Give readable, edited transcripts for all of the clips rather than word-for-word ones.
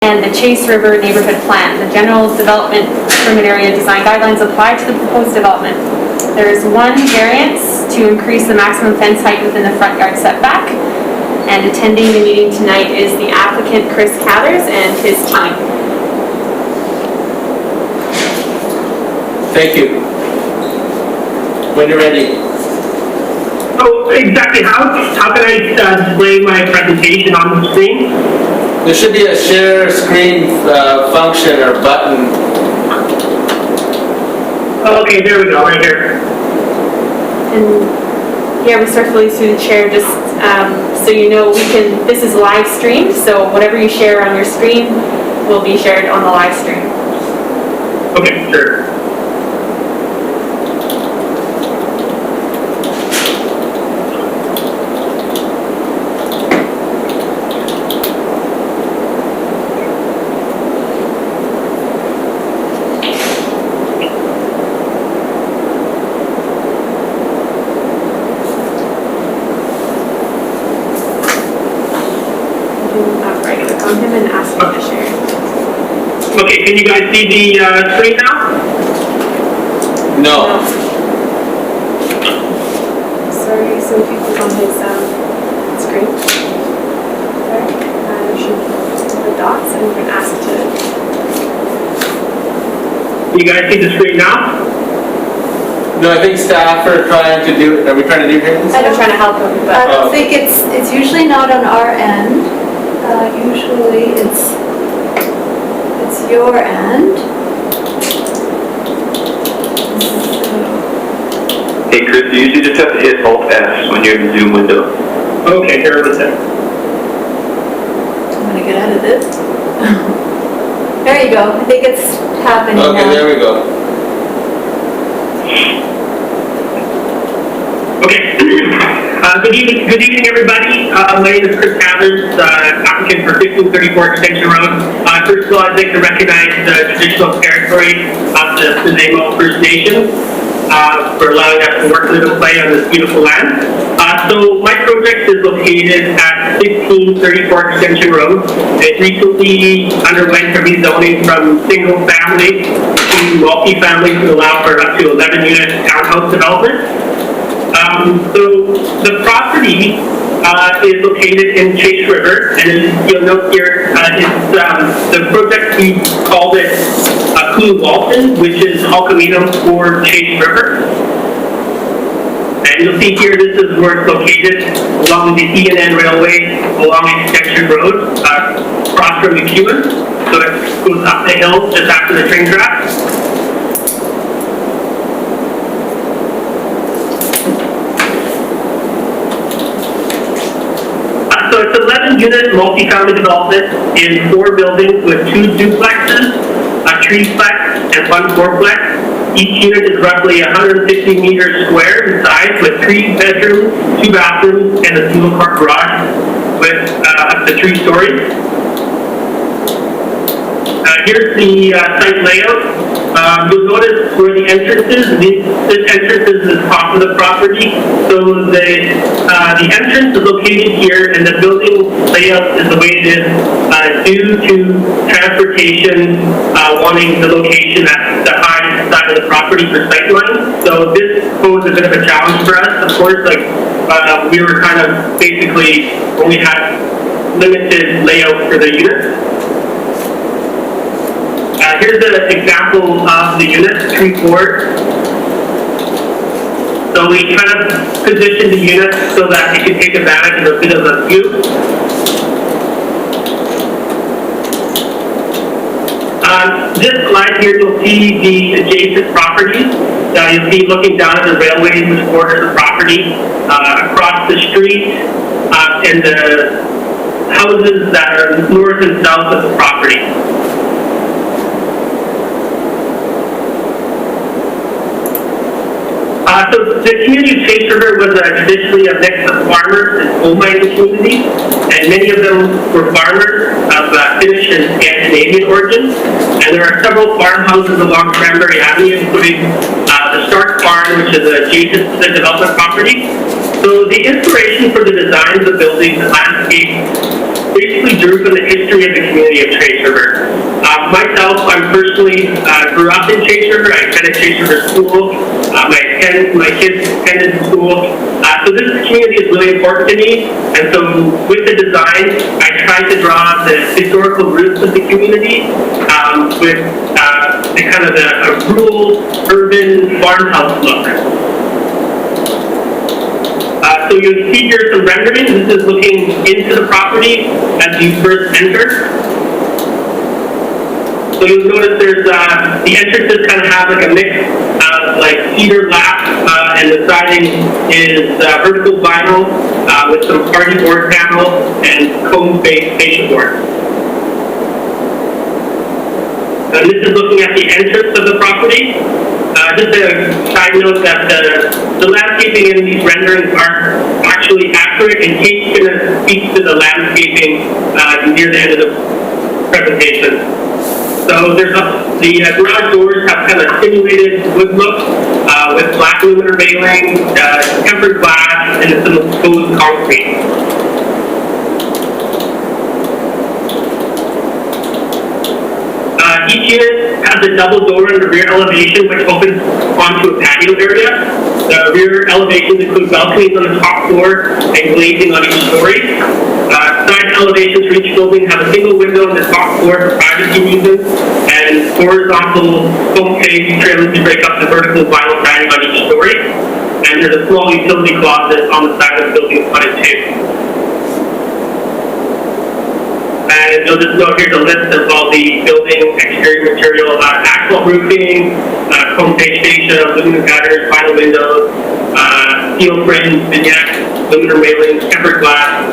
and the Chase River Neighborhood Plan. The general development permit area design guidelines apply to the proposed development. There is one variance to increase the maximum fence height within the front yard setback. And attending the meeting tonight is the applicant, Chris Cathers, and his team. Thank you. When you're ready. So exactly how can I display my presentation on the screen? There should be a share screen function or button. Oh, okay, there we go, right here. And yeah, respectfully through the chair, just so you know, this is live streamed, so whatever you share on your screen will be shared on the live stream. Okay, sure. Okay, can you guys see the screen now? No. Sorry, so if you click on his screen, there should be the dots, and you can ask to. You guys see the screen now? No, I think staff are trying to do it. Are we trying to do things? I'm trying to help him, but I don't think it's usually not on our end. Usually it's your end. Hey Chris, you usually just have to hit Alt-S when you're in the Zoom window. Okay, here it is. I'm gonna get out of this. There you go. I think it's happening now. Okay, there we go. Okay. Good evening, everybody. My name is Chris Cathers, applicant for 1534 Extension Road. First of all, I'd like to recognize the traditional territory of the Suzaimo First Nation for allowing us to work, live, and play on this beautiful land. So my project is located at 1534 Extension Road. It recently underwent a rezoning from single family to multi-family to allow for up to 11-unit townhouse development. So the property is located in Chase River, and you'll note here the project, we called it Kulu Walton, which is Halkaminum for Chase River. And you'll see here this is where it's located along the E&N Railway, along Extension Road, across from McEwen. So it goes up the hill just after the train tracks. So it's 11-unit multi-family development in 4 buildings with 2 duplexes, a triplex, and 1 fourplex. Each unit is roughly 150 meters square in size with 3 bedrooms, 2 bathrooms, and a single-car garage with up to 3 stories. Here's the site layout. You'll notice where the entrance is. This entrance is the top of the property. So the entrance is located here, and the building layout is the way it is due to transportation wanting the location at the high side of the property for sight lines. So this posed a bit of a challenge for us. Of course, we were kind of basically only had limited layout for the units. Here's an example of the unit, 3-4. So we kind of positioned the unit so that it could take advantage of a bit of a view. This slide here, you'll see the adjacent properties. You'll see looking down at the railways which border the property, across the street, and the houses that are north and south of the property. So the community of Chase River was traditionally a mix of farmers and coal mining communities, and many of them were farmers of Finnish and Scandinavian origin. And there are several farmhouses along Cranberry Avenue, including the Stark Farm, which is adjacent to the development property. So the inspiration for the design of the building, the landscape, basically drew from the history of the community of Chase River. Myself, I personally grew up in Chase River. I attended Chase River School. My kids attended school. So this community is really important to me. And so with the design, I tried to draw the historical roots of the community with the kind of a rural, urban farmhouse look. So you'll see here some renderings. This is looking into the property as you first enter. So you'll notice there's, the entrances kind of have like a mix of like cedar lap, and the siding is vertical vinyl with some party board panel and cone-based fascia board. And this is looking at the entrance of the property. Just a side note that the landscaping in these renderings aren't actually accurate, and Kate's going to speak to the landscaping near the end of the presentation. So there's the garage doors have kind of simulated wood look with black aluminum railing, tempered glass, and some exposed concrete. Each unit has a double door in the rear elevation, which opens onto a patio area. The rear elevations include balconies on the top floor and glazing on each story. Side elevations for each building have a single window on the top floor for privacy reasons, and horizontal foam cage trims to break up the vertical vinyl siding on each story. And there's a small utility closet on the side of the building on it too. And you'll just note here's a list of all the building exterior material, asphalt roofing, cone page fascia, aluminum gutters, vinyl windows, steel frames, vignettes, aluminum railings, tempered glass,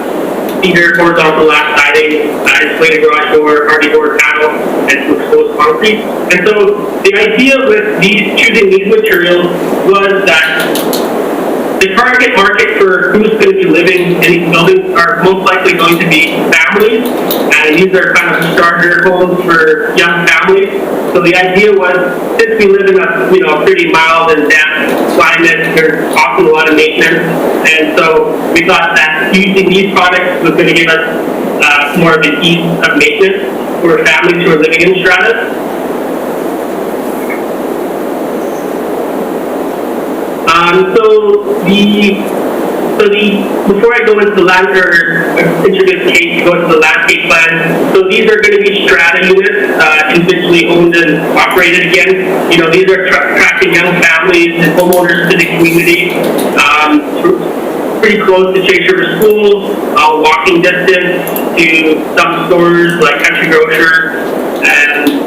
cedar horizontal lap siding, insulated garage door, hardy door panel, and some exposed concrete. And so the idea with choosing these materials was that the target market for who's going to be living in these buildings are most likely going to be families, and these are kind of starter homes for young families. So the idea was, since we live in a pretty mild and damp climate, there's often a lot of maintenance, and so we thought that using these products was going to give us more of an ease of maintenance for families who are living in strata. Before I go into the introduce Kate to go into the landscape plan, so these are going to be strata units, individually owned and operated again. These are attracting young families and homeowners to the community, pretty close to Chase River Schools, walking distance to some stores like Country Grocer, and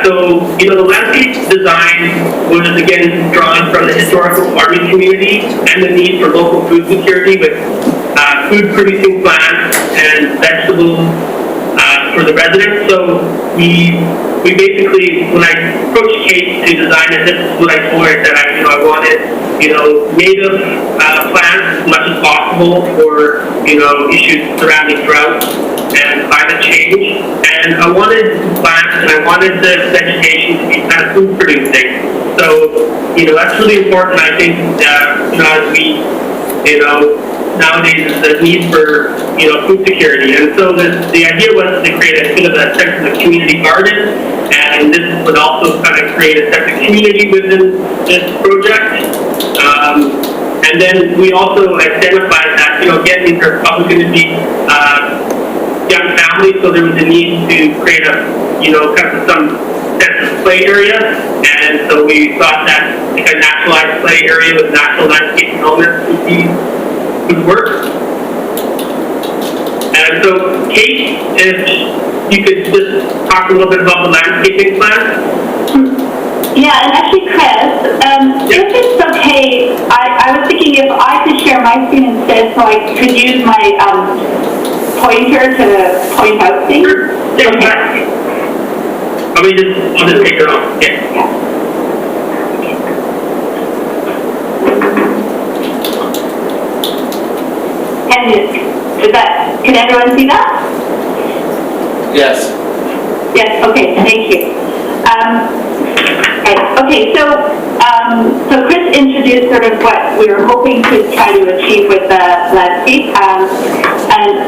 so, the landscape design was, again, drawn from the historical farming community and the need for local food security with food-producing plants and vegetables for the residents. So we basically, when I approached Kate to design it, this is what I told her, that I wanted, native plants as much as possible for, issues surrounding drought and climate change. And I wanted plants and I wanted the vegetation to be kind of food producing. So, that's really important, I think, as we, nowadays is the need for, food security. And so the idea was to create a bit of a sense of a community garden, and this would also kind of create a sense of community within this project. And then we also identified that, again, these are probably going to be young families, so there was a need to create a, kind of some sense of play area, and so we thought that like a naturalized play area with natural landscape elements would work. And so, Kate, if you could just talk a little bit about the landscaping plan. Yeah, and actually, Chris, if it's okay, I was thinking if I could share my screen instead, so I could use my pointer to point out things. Sure. Yeah, okay. I'll just take it off. Yeah. Can everyone see that? Yes. Yes, okay, thank you. Okay, so Chris introduced sort of what we were hoping to try to achieve with the landscape, and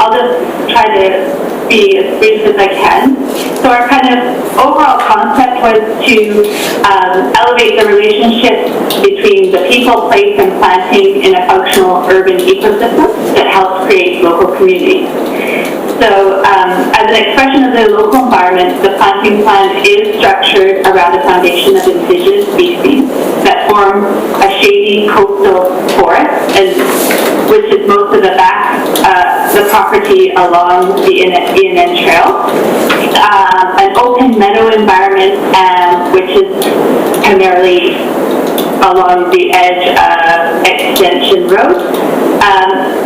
I'll just try to be as brief as I can. So our kind of overall concept was to elevate the relationship between the people, place, and planting in a functional urban ecosystem that helps create local communities. So as an expression of the local environment, the planting plan is structured around a foundation of indigenous species that form a shady coastal forest, and which is most of the property along the ENN Trail. An open meadow environment, which is primarily along the edge of Extension Road,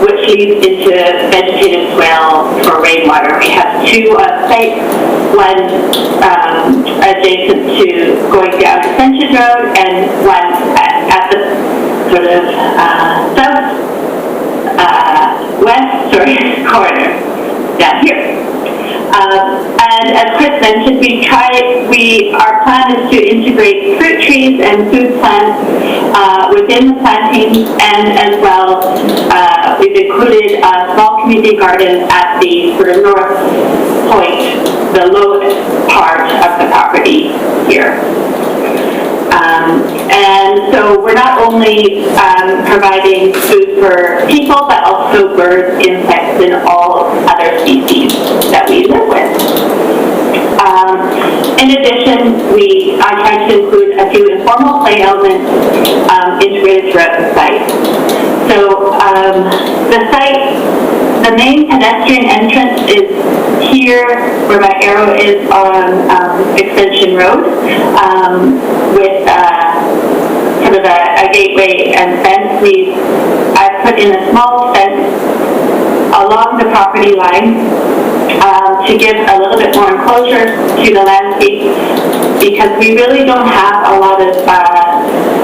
which leads into vegetative swale for rainwater. We have two sites, one adjacent to going down Extension Road and one at the sort of southwest corner down here. And as Chris mentioned, our plan is to integrate fruit trees and food plants within the plantings, and as well, we've included a small community garden at the sort of north point, the lowest part of the property here. And so we're not only providing food for people, but also birds, insects, and all other species that we live with. In addition, I tried to include a few informal play elements integrated throughout the site. So the main pedestrian entrance is here, where my arrow is on Extension Road, with sort of a gateway and fence. I've put in a small fence along the property line to give a little bit more enclosure to the landscape, because we really don't have a lot of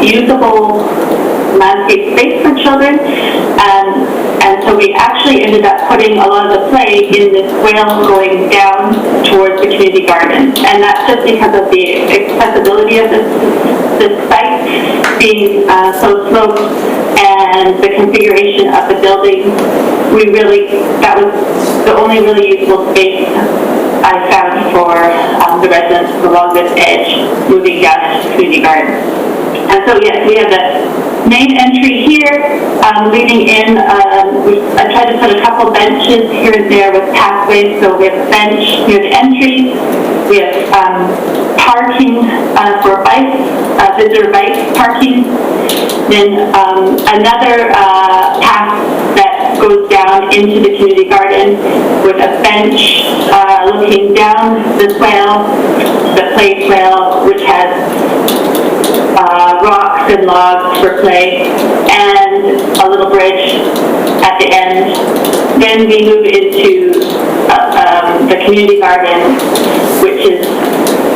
usable landscape space for children, and so we actually ended up putting a lot of the play in this swale going down towards the community garden, and that's just because of the accessibility of this site being so sloped, and the configuration of the building. That was the only really usable space I found for the residents along this edge moving down into the community garden. And so yes, we have the main entry here, leading in. I tried to put a couple benches here and there with pathways. So we have a bench near the entry. We have parking for bikes, visitor bike parking. Then another path that goes down into the community garden with a bench looking down the swale, the play swale, which has rocks and logs for play, and a little bridge at the end. Then we move into the community garden, which is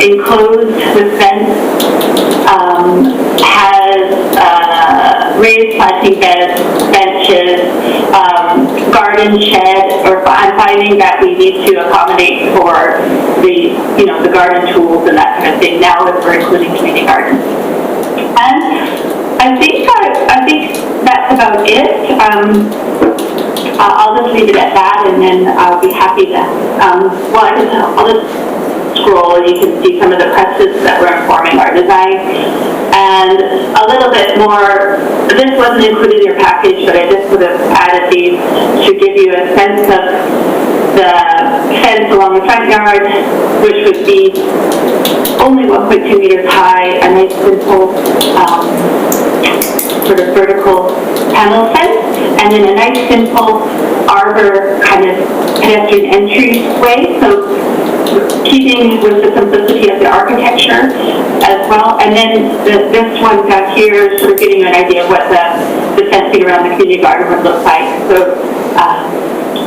enclosed with fence, has raised planting beds, benches, garden shed, or I'm finding that we need to accommodate for the garden tools and that kind of thing now as we're including community gardens. And I think that's about it. I'll just leave it at that, and then I'll be happy to. I'll just scroll, and you can see some of the precedents that were informing our design, and a little bit more. This wasn't included in your package, but I just sort of added these to give you a sense of the fence along the front yard, which would be only 1.2 meters high, a nice simple sort of vertical panel fence, and then a nice simple arbor kind of pedestrian entryway, so keeping with the simplicity of the architecture as well. And then this one down here is sort of giving you an idea of what the fencing around the community garden would look like. So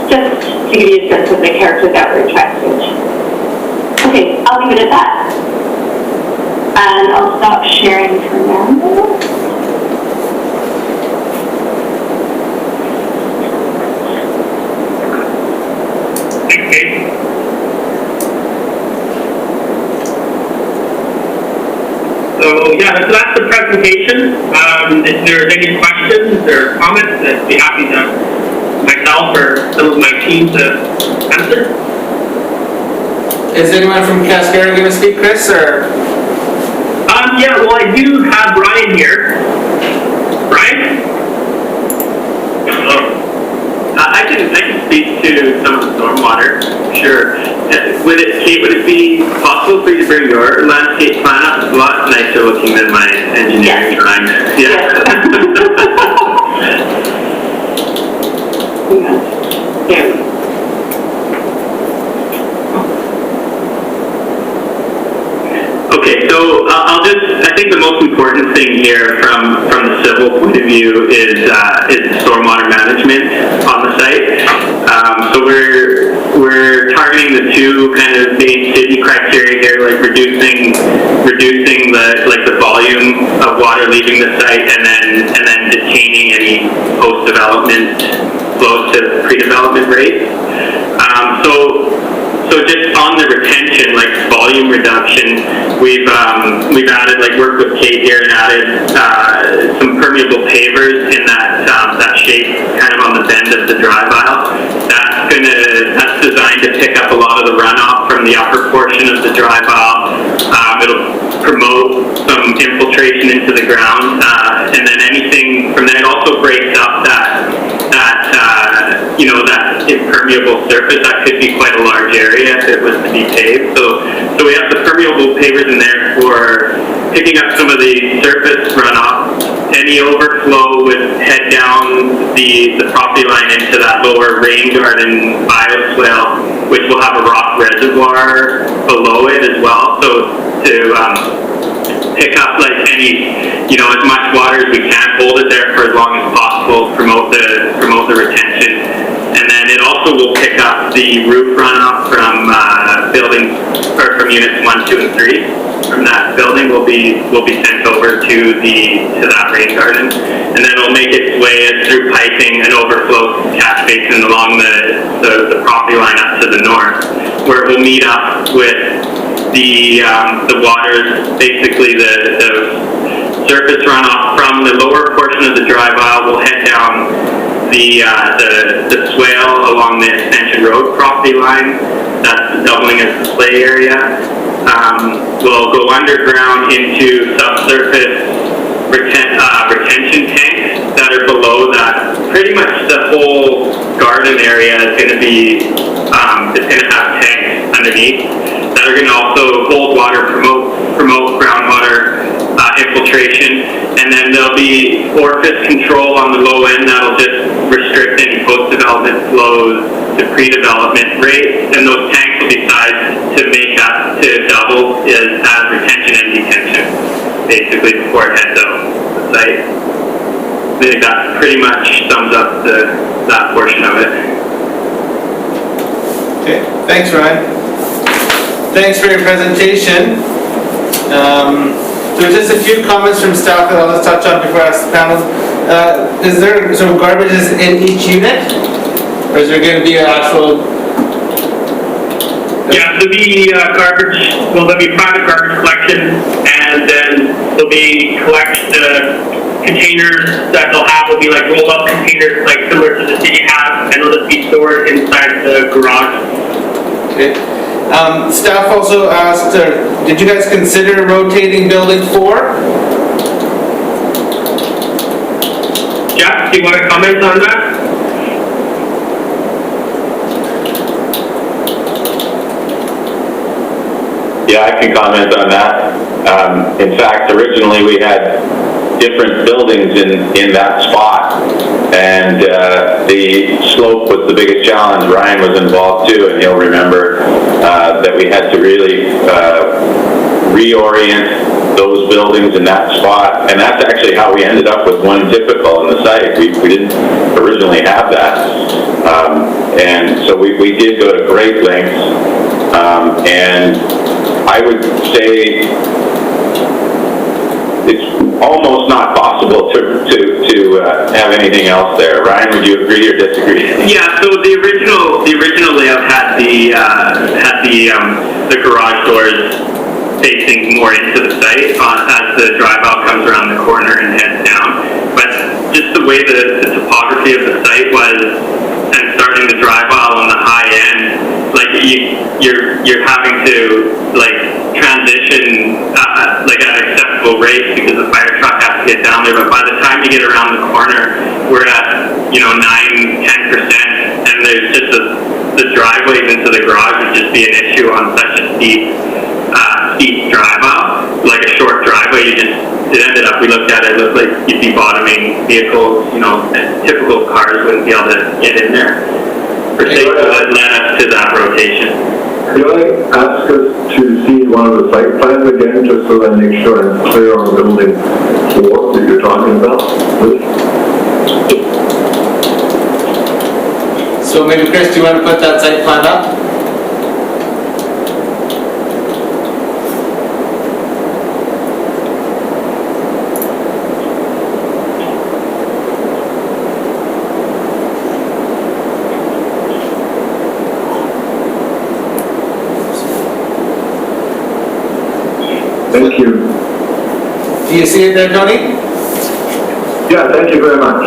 just to give you a sense of the character that we're trying to achieve. Okay, I'll leave it at that. And I'll stop sharing for now. So yeah, so that's the presentation. If there's any questions or comments, I'd be happy to, myself or some of my team to answer. Is anyone from Cascade going to speak, Chris, or? Yeah, well, I do have Ryan here. Ryan? I can speak to some of the stormwater, sure. Would it be possible for you to bring your landscape plan up? It's a lot nicer looking than my engineering drawings. Yeah. Yeah. Okay, so I think the most important thing here from the civil point of view is stormwater management on the site. So we're targeting the two kind of main city criteria here, like reducing the volume of water leaving the site, and then detaining any post-development flows to pre-development rates. So just on the retention, like volume reduction, we've added, like, worked with Kate here and added some permeable pavers in that shape, kind of on the bend of the drive aisle. That's designed to pick up a lot of the runoff from the upper portion of the drive aisle. It'll promote some infiltration into the ground, and then anything from there. It also breaks up that impermeable surface. That could be quite a large area if it was to be paved. So we have the permeable pavers in there for picking up some of the surface runoff. Any overflow would head down the property line into that lower rain garden bioswale, which will have a rock reservoir below it as well. So to pick up like as much water as we can, hold it there for as long as possible, promote the retention. And then it also will pick up the roof runoff from buildings, or from units 1, 2, and 3. From that building will be sent over to that rain garden, and then it'll make its way through piping and overflow catch basin along the property line up to the north, where it will meet up with the waters. Basically, the surface runoff from the lower portion of the drive aisle will head down the swale along the Extension Road property line. That's doubling as the play area. Will go underground into subsurface retention tanks that are below that. Pretty much the whole garden area is going to be it's going to have tanks underneath that are going to also hold water, promote groundwater infiltration, and then there'll be orifice control on the low end that'll just restrict any post-development flows to pre-development rates, and those tanks will be sized to double as retention and detention, basically, before it heads out the site. I think that pretty much sums up that portion of it. Okay, thanks, Ryan. Thanks for your presentation. There's just a few comments from staff that I'll just touch on before I ask the panel. Is there some garbage in each unit? Or is there going to be an actual... Yeah, there'll be there'll be private garbage collection, and then there'll be containers that they'll have will be like rolled up containers, like similar to the city has, and they'll just be stored inside the garage. Okay. Staff also asked, did you guys consider rotating building 4? Jeff, do you want to comment on that? Yeah, I can comment on that. In fact, originally we had different buildings in that spot, and the slope was the biggest challenge. Ryan was involved too, and he'll remember that we had to really reorient those buildings in that spot, and that's actually how we ended up with one typical in the site. We didn't originally have that, and so we did go to great lengths, and I would say it's almost not possible to have anything else there. Ryan, would you agree or disagree? Yeah. So the original layout had the garage doors facing more into the site as the drive out comes around the corner and heads down. But just the way the topography of the site was, and starting the drive aisle on the high end, like you're having to like transition like at acceptable rates because the fire truck has to get down there. But by the time you get around the corner, we're at 9-10%, and there's just the driveways into the garage would just be an issue on such a steep drive out, like a short driveway. It ended up, we looked at it, looked like you'd be bottoming vehicles, and typical cars wouldn't be able to get in there. For safety, that led us to that rotation. Could I ask us to see one of the site plans again, just so that I make sure I'm clear on building 4 that you're talking about, please? So maybe Chris, do you want to put that site plan up? Thank you. Do you see it there, Tony? Yeah, thank you very much.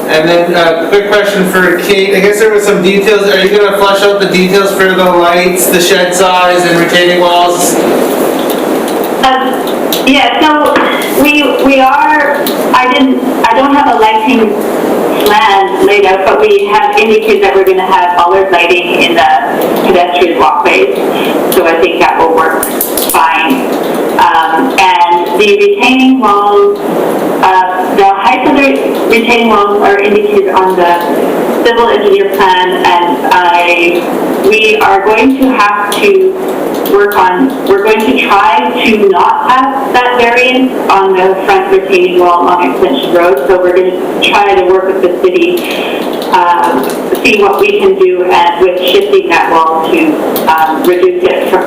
And then quick question for Kate. I guess there were some details. Are you going to flesh out the details for the lights, the shed size, and retaining walls? Yeah, so we are, I don't have a lighting plan laid out, but we have indicated that we're going to have bollard lighting in the pedestrian walkways, so I think that will work fine. And the retaining walls, the height of the retaining walls are indicated on the civil engineer plan, and we are going to have to we're going to try to not have that variance on the front retaining wall along Extension Road, so we're going to try to work with the city, see what we can do with shifting that wall to reduce it from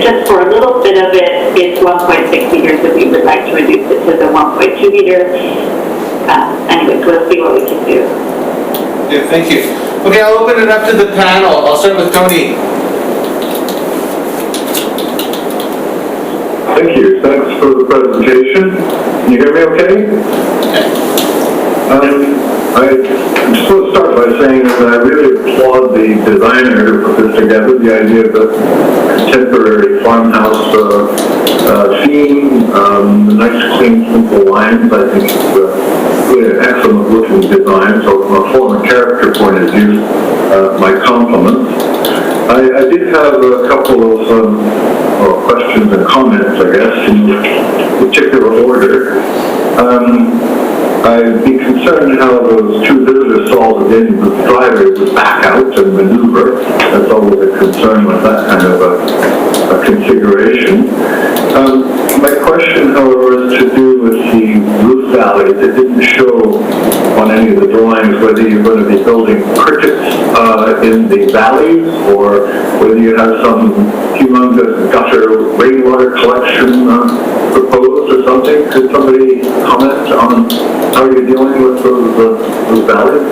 just for a little bit of it, it's 1.6 meters, but we would like to reduce it to the 1.2 meter. Anyways, we'll see what we can do. Yeah, thank you. Okay, I'll open it up to the panel. I'll start with Tony. Thank you. Thanks for the presentation. Can you hear me okay? I just want to start by saying that I really applaud the designer who put this together, the idea of the contemporary farmhouse theme, the nice, clean, simple lines. I think it's really an excellent looking design. So from a form and character point of view, my compliments. I did have a couple of questions and comments, I guess, in particular order. I'd be concerned how those two visitor stalls at the end of the driveway would back out and maneuver. That's always a concern with that kind of a configuration. My question, however, is to do with the roof valleys. It didn't show on any of the drawings whether you're going to be building crickets in the valleys or whether you have some humongous gutter rainwater collection proposed or something. Could somebody comment on how you're dealing with those valleys?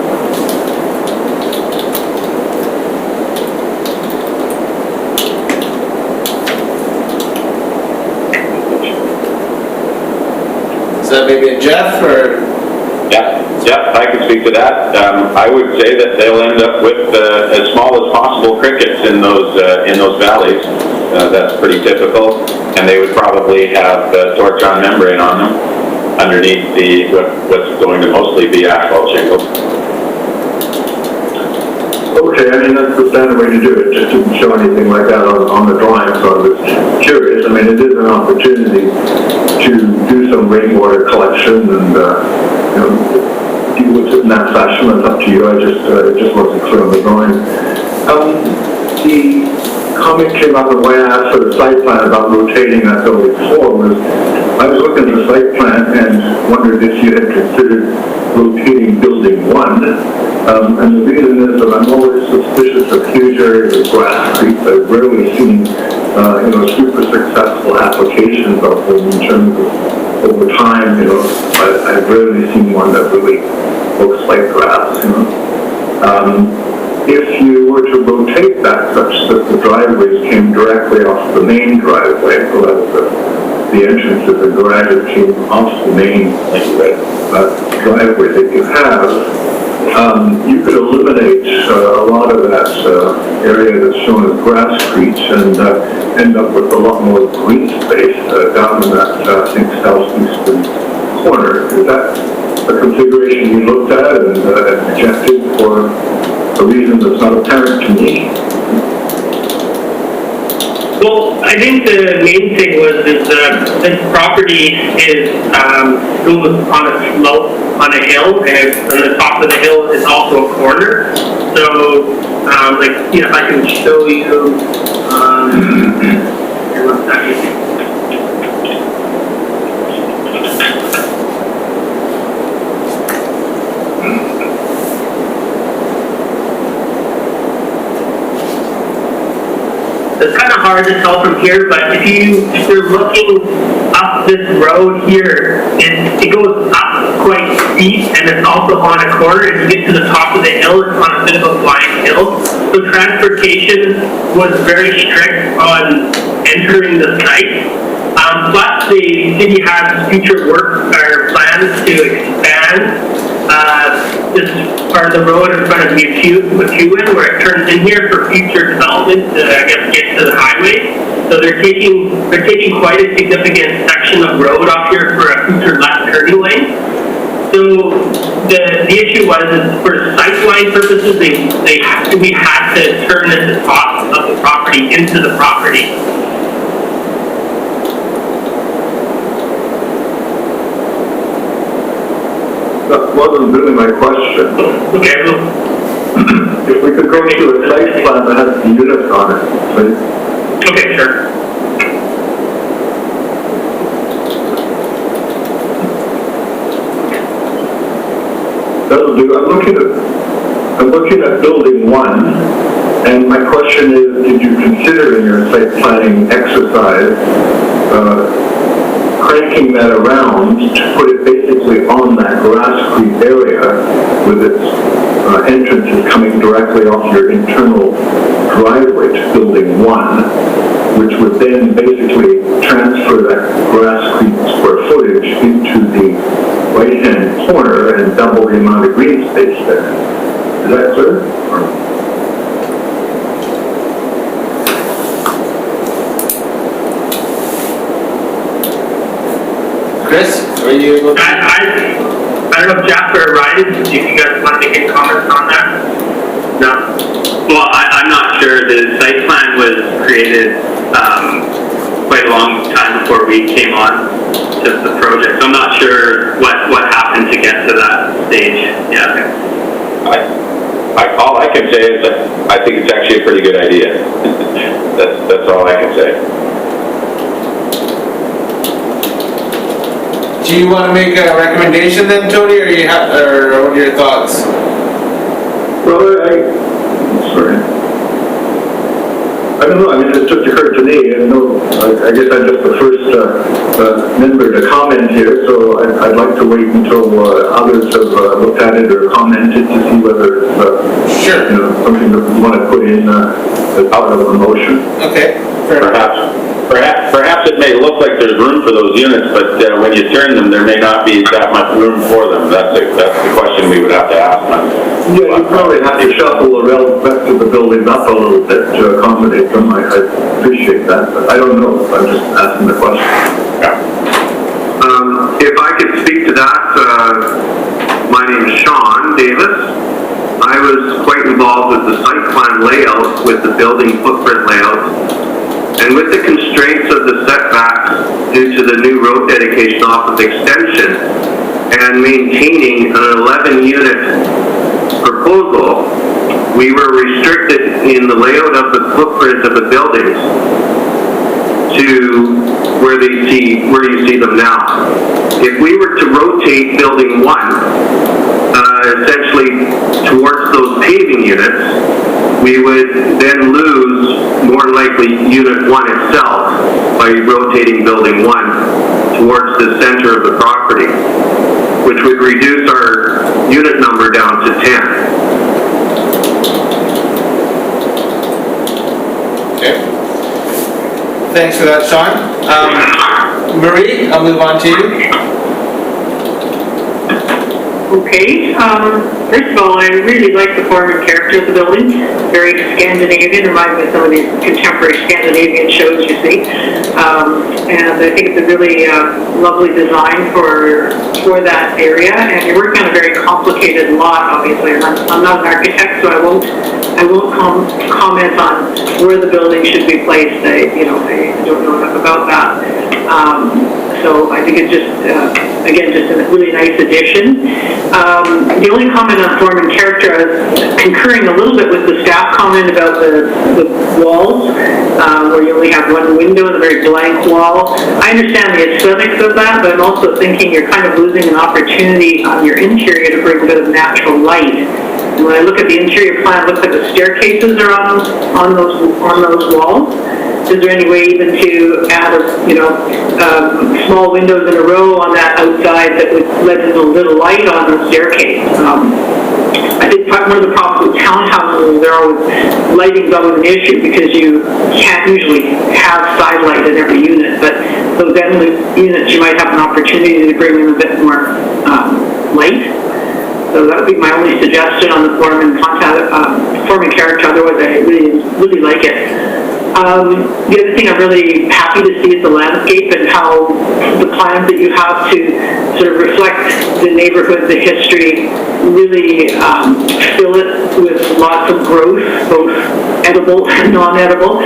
Is that maybe a Jeff or? Yeah, I can speak to that. I would say that they'll end up with as small as possible crickets in those valleys. That's pretty typical, and they would probably have torch-on membrane on them underneath what's going to mostly be asphalt shingles. Okay, I mean, that's the standard way to do it. Just didn't show anything like that on the drawing, so I was curious. I mean, it is an opportunity to do some rainwater collection and, deal with it in that fashion. That's up to you. It just wasn't clear on the drawing. The comment came up when I asked for the site plan about rotating that building forward. I was looking at the site plan and wondered if you had considered rotating building 1. And the reason is that I'm always suspicious of huge areas of grass creep. I've rarely seen, super successful applications of them in terms of over time, I've rarely seen one that really looks like grass, if you were to rotate that such that the driveways came directly off the main driveway, so that's the entrance of the garages came off the main driveway that you have, you could eliminate a lot of that area that's shown as grass creeks and end up with a lot more green space down in that, I think, southeastern corner. Is that a configuration you looked at and rejected for a reason that's not apparent to me? Well, I think the main thing was this property is goes on a slope on a hill, and on the top of the hill is also a corner. So, like, you know, if I can show you, here, one second. It's kind of hard to tell from here, but if you're looking up this road here, it goes up quite steep, and it's also on a corner. If you get to the top of the hill, it's on a bit of a blind hill. So transportation was very strict on entering the site. Plus, the city has future work or plans to expand this part of the road in front of McEwen, where it turns in here for future development to, I guess, get to the highway. So they're taking quite a significant section of road off here for a future left turning lane. So the issue was is for sightline purposes, we had to turn at the top of the property into the property. That wasn't really my question. Okay, well, If we could go to a site plan that has the units on it, please. okay, sure. That'll do. I'm looking at building 1, and my question is, did you consider in your site planning exercise cranking that around to put it basically on that grass creek area with its entrances coming directly off your internal driveway to building 1, which would then basically transfer that grass creek square footage into the right-hand corner and double the amount of green space there. Is that clear? Chris, are you able to? I don't know if Jasper or Ryan, if you guys want to make any comments on that? No? Well, I'm not sure. The site plan was created quite a long time before we came on to the project. So I'm not sure what happened to get to that stage. Yeah. All I can say is that I think it's actually a pretty good idea. That's all I can say. Do you want to make a recommendation then, Tony, or or what are your thoughts? Well, I don't know. I mean, it just occurred to me, and I guess I'm just the first member to comment here, so I'd like to wait until others have looked at it or commented to see whether it's Sure. something that we want to put in as part of a motion. Okay. Fair enough. Perhaps it may look like there's room for those units, but when you turn them, there may not be that much room for them. That's the question we would have to ask them. Yeah, you probably have to shuffle the rest of the buildings up a little bit to accommodate them. I appreciate that, but I don't know. I'm just asking the question. Yeah. If I could speak to that, my name is Sean Davis. I was quite involved with the site plan layout, with the building footprint layout, and with the constraints of the setbacks due to the new road dedication off of extension and maintaining an 11-unit proposal, we were restricted in the layout of the footprint of the buildings to where you see them now. If we were to rotate building 1, essentially towards those paving units, we would then lose, more likely, Unit 1 itself by rotating Building 1 towards the center of the property, which would reduce our unit number down to 10. Okay. Thanks for that, Sean. Marie, I'll move on to you. Okay, first of all, I really like the form and character of the building. Very Scandinavian, reminds me of some of these contemporary Scandinavian shows you see. And I think it's a really lovely design for that area. And you're working on a very complicated lot, obviously. And I'm not an architect, so I won't comment on where the building should be placed. I don't know enough about that. So I think it's just, again, just a really nice addition. The only comment on form and character, I was concurring a little bit with the staff comment about the walls, where you only have one window and a very blank wall. I understand the aesthetics of that, but I'm also thinking you're kind of losing an opportunity on your interior to bring a bit of natural light. And when I look at the interior plan, it looks like the staircases are on those walls. Is there any way even to add small windows in a row on that outside that would let in a little light on the staircase? I think one of the problems with townhouses is they're always, lighting's always an issue because you can't usually have side light in every unit, but those end units you might have an opportunity to bring in a bit more light. So that would be my only suggestion on the form and character. Otherwise, I really like it. The other thing I'm really happy to see is the landscape and how the plans that you have to sort of reflect the neighborhood, the history, really fill it with lots of growth, both edible and non-edible.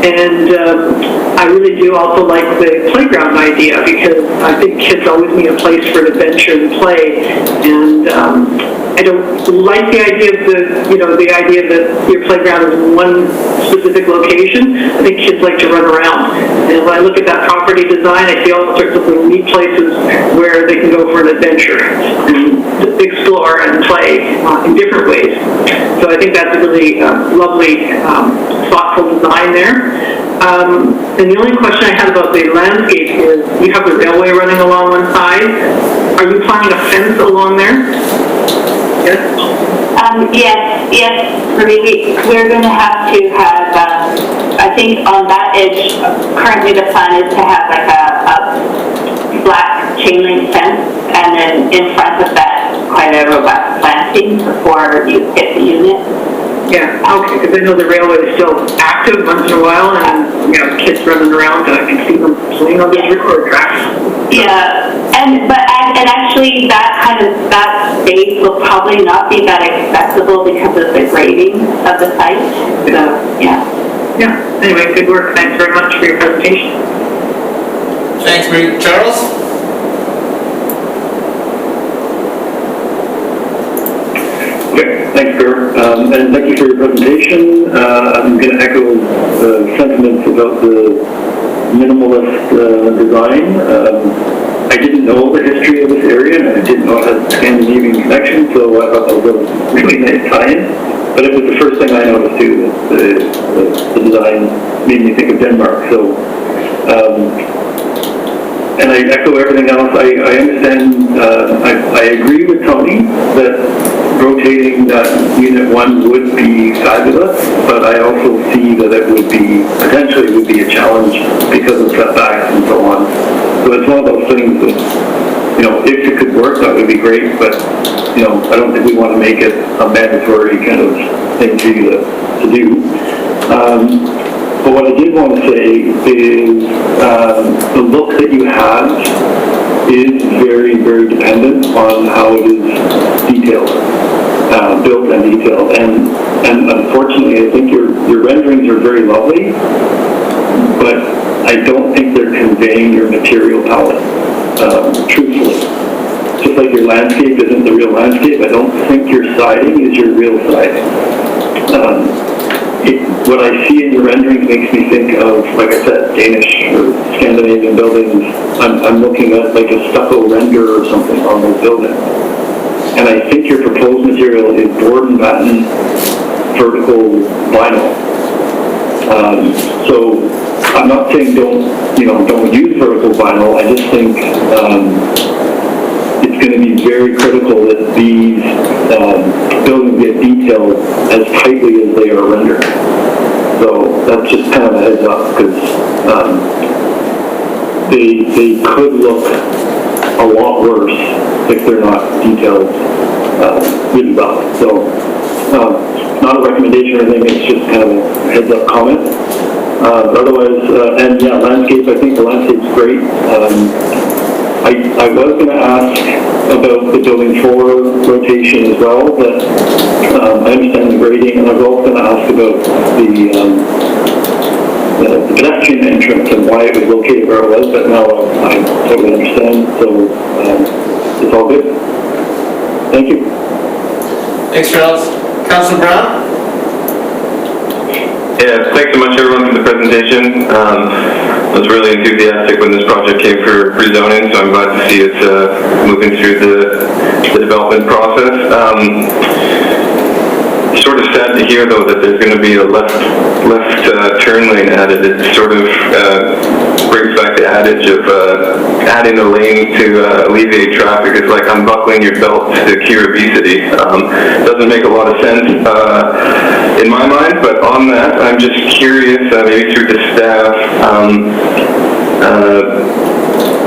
And I really do also like the playground idea because I think kids always need a place for adventure and play. And I don't like the idea of the idea that your playground is in one specific location. I think kids like to run around. And when I look at that property design, I see all sorts of neat places where they can go for an adventure and explore and play in different ways. So I think that's a really lovely, thoughtful design there. And the only question I had about the landscape is you have the railway running along one side. Are you planning a fence along there? Yes? Yes, we're going to have, I think on that edge, currently the plan is to have like a black chain link fence, and then in front of that, quite a robust planting before you hit the unit. Yeah, okay, because I know the railway is still active once in a while, and kids running around, I can see them playing on these record tracks. Yeah, and actually that space will probably not be that accessible because of the grading of the site. So yeah. Yeah. Anyway, good work. Thanks very much for your presentation. Thanks, Marie. Charles? Okay, thanks, Per. And thank you for your presentation. I'm going to echo the sentiments about the minimalist design. I didn't know the history of this area, and I didn't know it had a Scandinavian connection, so I thought that was a really nice tie-in. But it was the first thing I noticed, too, that the design made me think of Denmark. So, and I echo everything else. I understand, I agree with Tony that rotating Unit 1 would be fabulous, but I also see that it would be, potentially would be a challenge because of setbacks and so on. So it's one of those things that, if it could work, that would be great, but, I don't think we want to make it a mandatory kind of thing for you to do. But what I did want to say is the look that you have is very, very dependent on how it is detailed, built and detailed. And unfortunately, I think your renderings are very lovely, but I don't think they're conveying your material palette, truthfully. Just like your landscape isn't the real landscape, I don't think your siding is your real siding. What I see in your renderings makes me think of, like I said, Danish or Scandinavian buildings. I'm looking at like a stucco render or something on those buildings. And I think your proposed material is board and batten vertical vinyl. So I'm not saying don't use vertical vinyl. I just think it's going to be very critical that these buildings get detailed as tightly as they are rendered. So that's just kind of a heads up, because they could look a lot worse if they're not detailed really well. So, not a recommendation or anything, it's just kind of a heads up comment. Otherwise, and yeah, landscape, I think the landscape's great. I was going to ask about the building 4 rotation as well, but I understand the grading, and I was also going to ask about the pedestrian entrance and why it was located where it was, but now I totally understand, so it's all good. Thank you. Thanks, Charles. Councilor Brown? Yeah, thanks so much everyone for the presentation. I was really enthusiastic when this project came for rezoning, so I'm glad to see it moving through the development process. Sort of sad to hear though that there's going to be a left turn lane added. It sort of brings back the adage of adding a lane to alleviate traffic. It's like unbuckling your belt to cure obesity. Doesn't make a lot of sense in my mind, but on that, I'm just curious, maybe through the staff,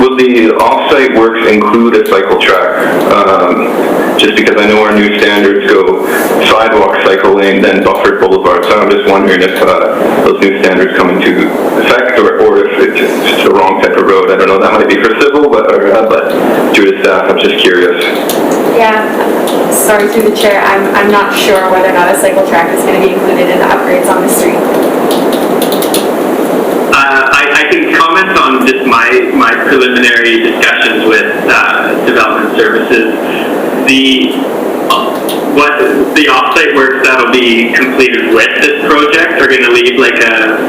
will the off-site works include a cycle track? Just because I know our new standards go sidewalk, cycle lane, then buffered boulevard, so I'm just wondering if those new standards come into effect, or if it's just the wrong type of road. I don't know, that might be for civil, but through the staff, I'm just curious. Yeah, sorry, through the chair, I'm not sure whether or not a cycle track is going to be included in the upgrades on the street. I can comment on just my preliminary discussions with development services. The offsite works that'll be completed with this project are going to leave like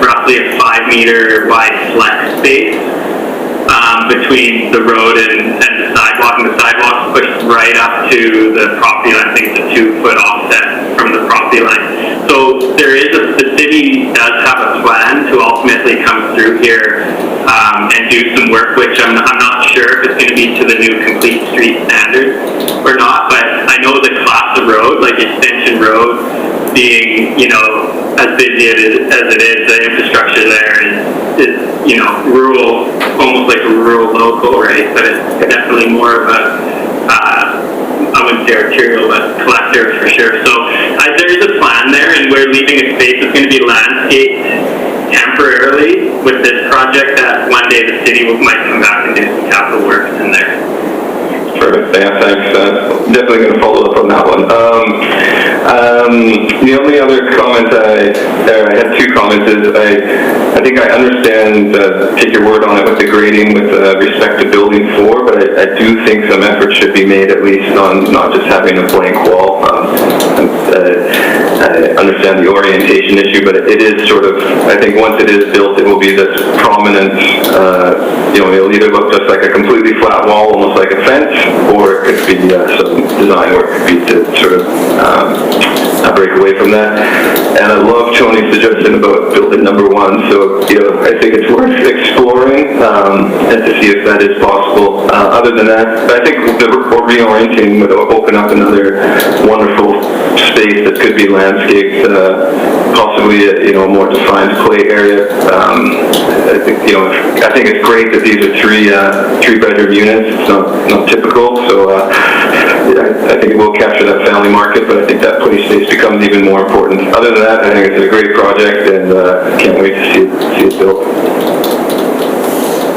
roughly a 5-meter wide flex space between the road and the sidewalk, and the sidewalk's pushed right up to the property line. I think it's a 2-foot offset from the property line. So the city does have a plan to ultimately come through here and do some work, which I'm not sure if it's going to be to the new complete street standard or not, but I know the class of road, like Extension Road, being, as busy as it is, the infrastructure there is rural, almost like a rural local, right? But it's definitely more of a, I wouldn't say arterial, but collector for sure. So there is a plan there, and we're leaving a space that's going to be landscaped temporarily with this project, that one day the city might come back and do some capital works in there. Perfect, yeah, thanks. Definitely going to follow up on that one. The only other comment I had 2 comments is I think I understand, take your word on it with the grading with respect to building 4, but I do think some effort should be made at least on not just having a blank wall. I understand the orientation issue, but it is sort of, I think once it is built, it will be this prominent, it'll either look just like a completely flat wall, almost like a fence, or it could be some design work could be to sort of break away from that. And I love Tony's suggestion about building number 1, so I think it's worth exploring and to see if that is possible. Other than that, I think the reorienting would open up another wonderful space that could be landscaped, possibly a more defined play area. I think it's great that these are 3-bedroom units. It's not typical, so I think it will capture that family market, but I think that play space becomes even more important. Other than that, I think it's a great project, and can't wait to see it built.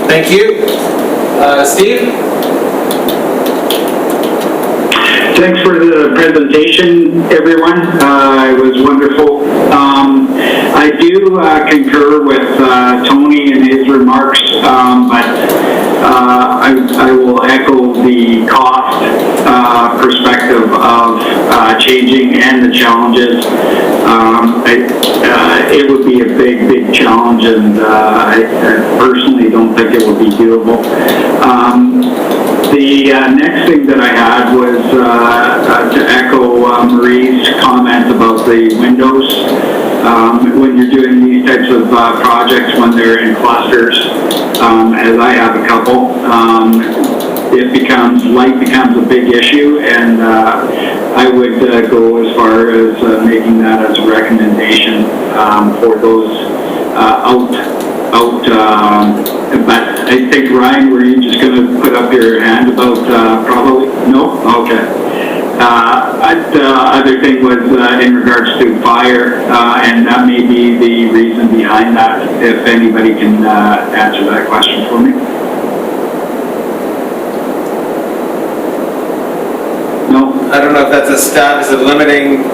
Thank you. Steve? Thanks for the presentation, everyone. It was wonderful. I do concur with Tony and his remarks, but I will echo the cost perspective of changing and the challenges. It would be a big challenge, and I personally don't think it would be doable. The next thing that I had was to echo Marie's comment about the windows. When you're doing these types of projects, when they're in clusters, as I have a couple, light becomes a big issue, and I would go as far as making that as a recommendation for those but I think, Ryan, were you just going to put up your hand about probably? No? Okay. The other thing was in regards to fire, and that may be the reason behind that, if anybody can answer that question for me. No? I don't know if that's a staff, is it limiting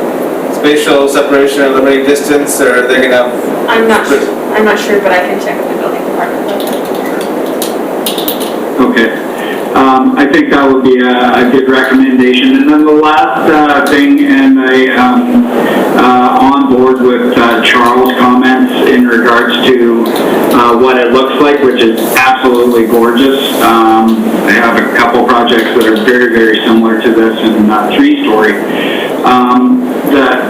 spatial separation or limiting distance, or they're gonna have... I'm not sure, but I can check with the building department about that. Okay. I think that would be a good recommendation. And then the last thing, and I on board with Charles' comments in regards to what it looks like, which is absolutely gorgeous. I have a couple projects that are very, very similar to this in 3-story.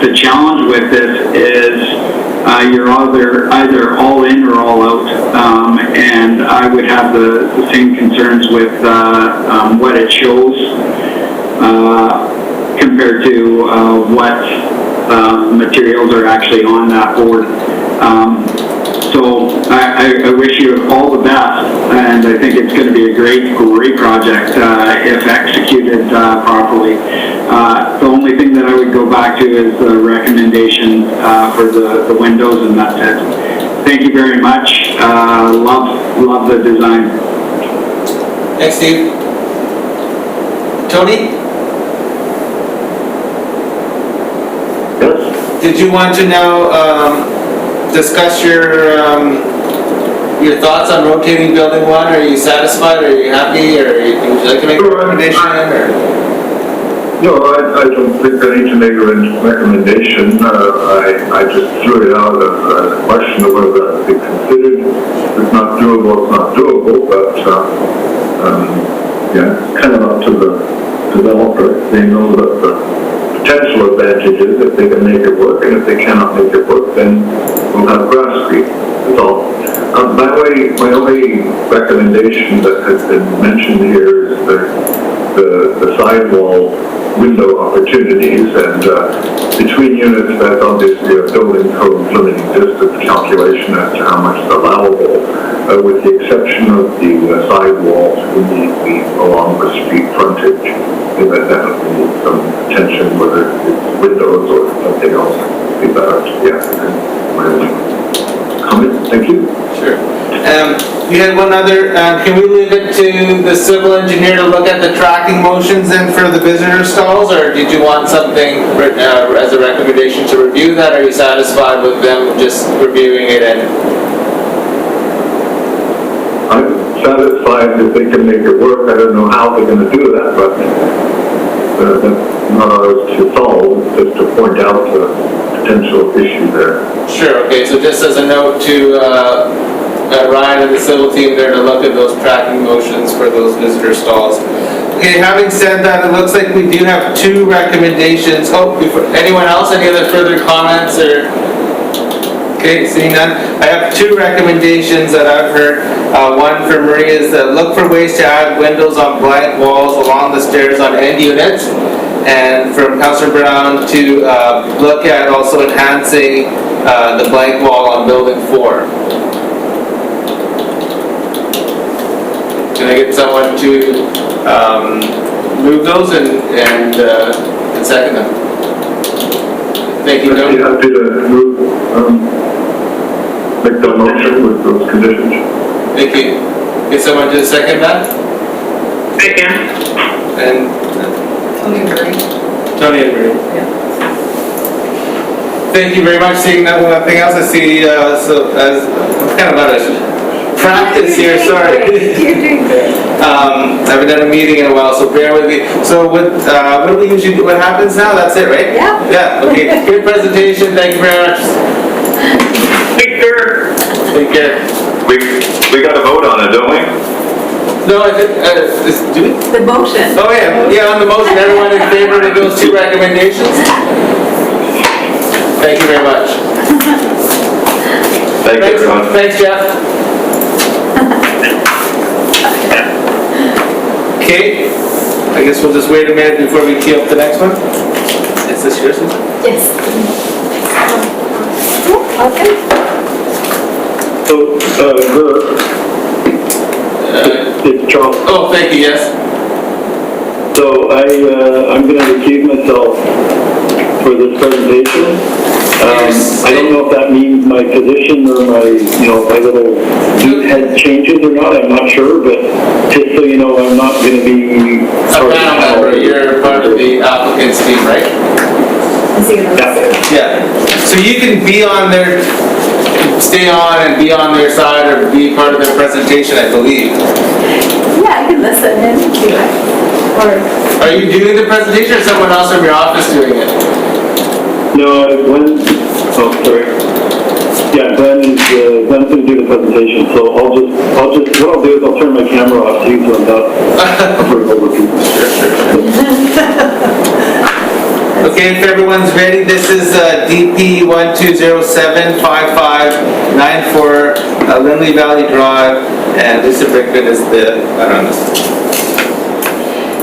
The challenge with this is you're either all in or all out, and I would have the same concerns with what it shows compared to what materials are actually on that board. So I wish you all the best, and I think it's going to be a great project if executed properly. The only thing that I would go back to is the recommendation for the windows, and that's it. Thank you very much. Love the design. Thanks, Steve. Tony? Yes? Did you want to now discuss your thoughts on rotating building 1? Are you satisfied? Are you happy? Or would you like to make a recommendation? No, I don't think I need to make a recommendation. I just threw it out as a question of whether that be considered. If it's not doable, it's not doable, but yeah, kind of up to the developer. They know that the potential advantages, if they can make it work, and if they cannot make it work, then we'll have grass creep. That's all. My only recommendation that has been mentioned here is the sidewall window opportunities, and between units that's obviously a building code limiting distance calculation as to how much is allowable, with the exception of the sidewalls immediately along the street frontage. That definitely needs some attention, whether it's windows or something else. Be better. Yeah. Comment? Thank you. Sure. You had one other, can we leave it to the civil engineer to look at the tracking motions then for the visitor stalls, or did you want something as a recommendation to review that? Are you satisfied with them just reviewing it? And I'm satisfied that they can make it work. I don't know how they're going to do that, but that's not ours to solve, just to point out the potential issue there. Sure, okay, so just as a note to Ryan and the civil team there to look at those tracking motions for those visitor stalls. Okay, having said that, it looks like we do have 2 recommendations. Oh, anyone else? Any other further comments or? Okay, seeing none. I have 2 recommendations that I've heard. One from Maria is that look for ways to add windows on blank walls along the stairs on end units. And from Councillor Brown to look at also enhancing the blank wall on building 4. Can I get someone to move those and second them? Thank you, Tony. I'd be happy to move, make the motion with those conditions. Thank you. Get someone to second that? I can. And Tony Murray. Tony and Marie. Yeah. Thank you very much. Seeing nothing else, I see, so as kind of out of practice here, sorry. You're doing good. I haven't done a meeting in a while, so bear with me. So what do we usually do? What happens now? That's it, right? Yeah. Yeah, okay. Good presentation. Thank you very much. Take care. Take care. We got to vote on it, don't we? No, I think, do we? The motion. Oh, yeah. Yeah, on the motion, everyone in favor of those 2 recommendations? Thank you very much. Thank you, everyone. Thanks, Jeff. Okay, I guess we'll just wait a minute before we queue up the next one. Is this yours? Yes. Okay. So, it's Charles. Oh, thank you, yes. So I'm going to recuse myself for this presentation. I don't know if that means my position or my little head changes or not. I'm not sure, but just so you know, I'm not going to be A panel member, you're part of the applicant's team, right? Yeah. So you can be on their, stay on and be on their side or be part of their presentation, I believe. Yeah, I can listen and do it. Or, Are you doing the presentation or someone else from your office doing it? No, Glenn's going to do the presentation, so what I'll do is I'll turn my camera off to you so I'm not over people. Okay, if everyone's ready, this is DP 12075594 Lindley Valley Drive, and Lisa Brickman is the,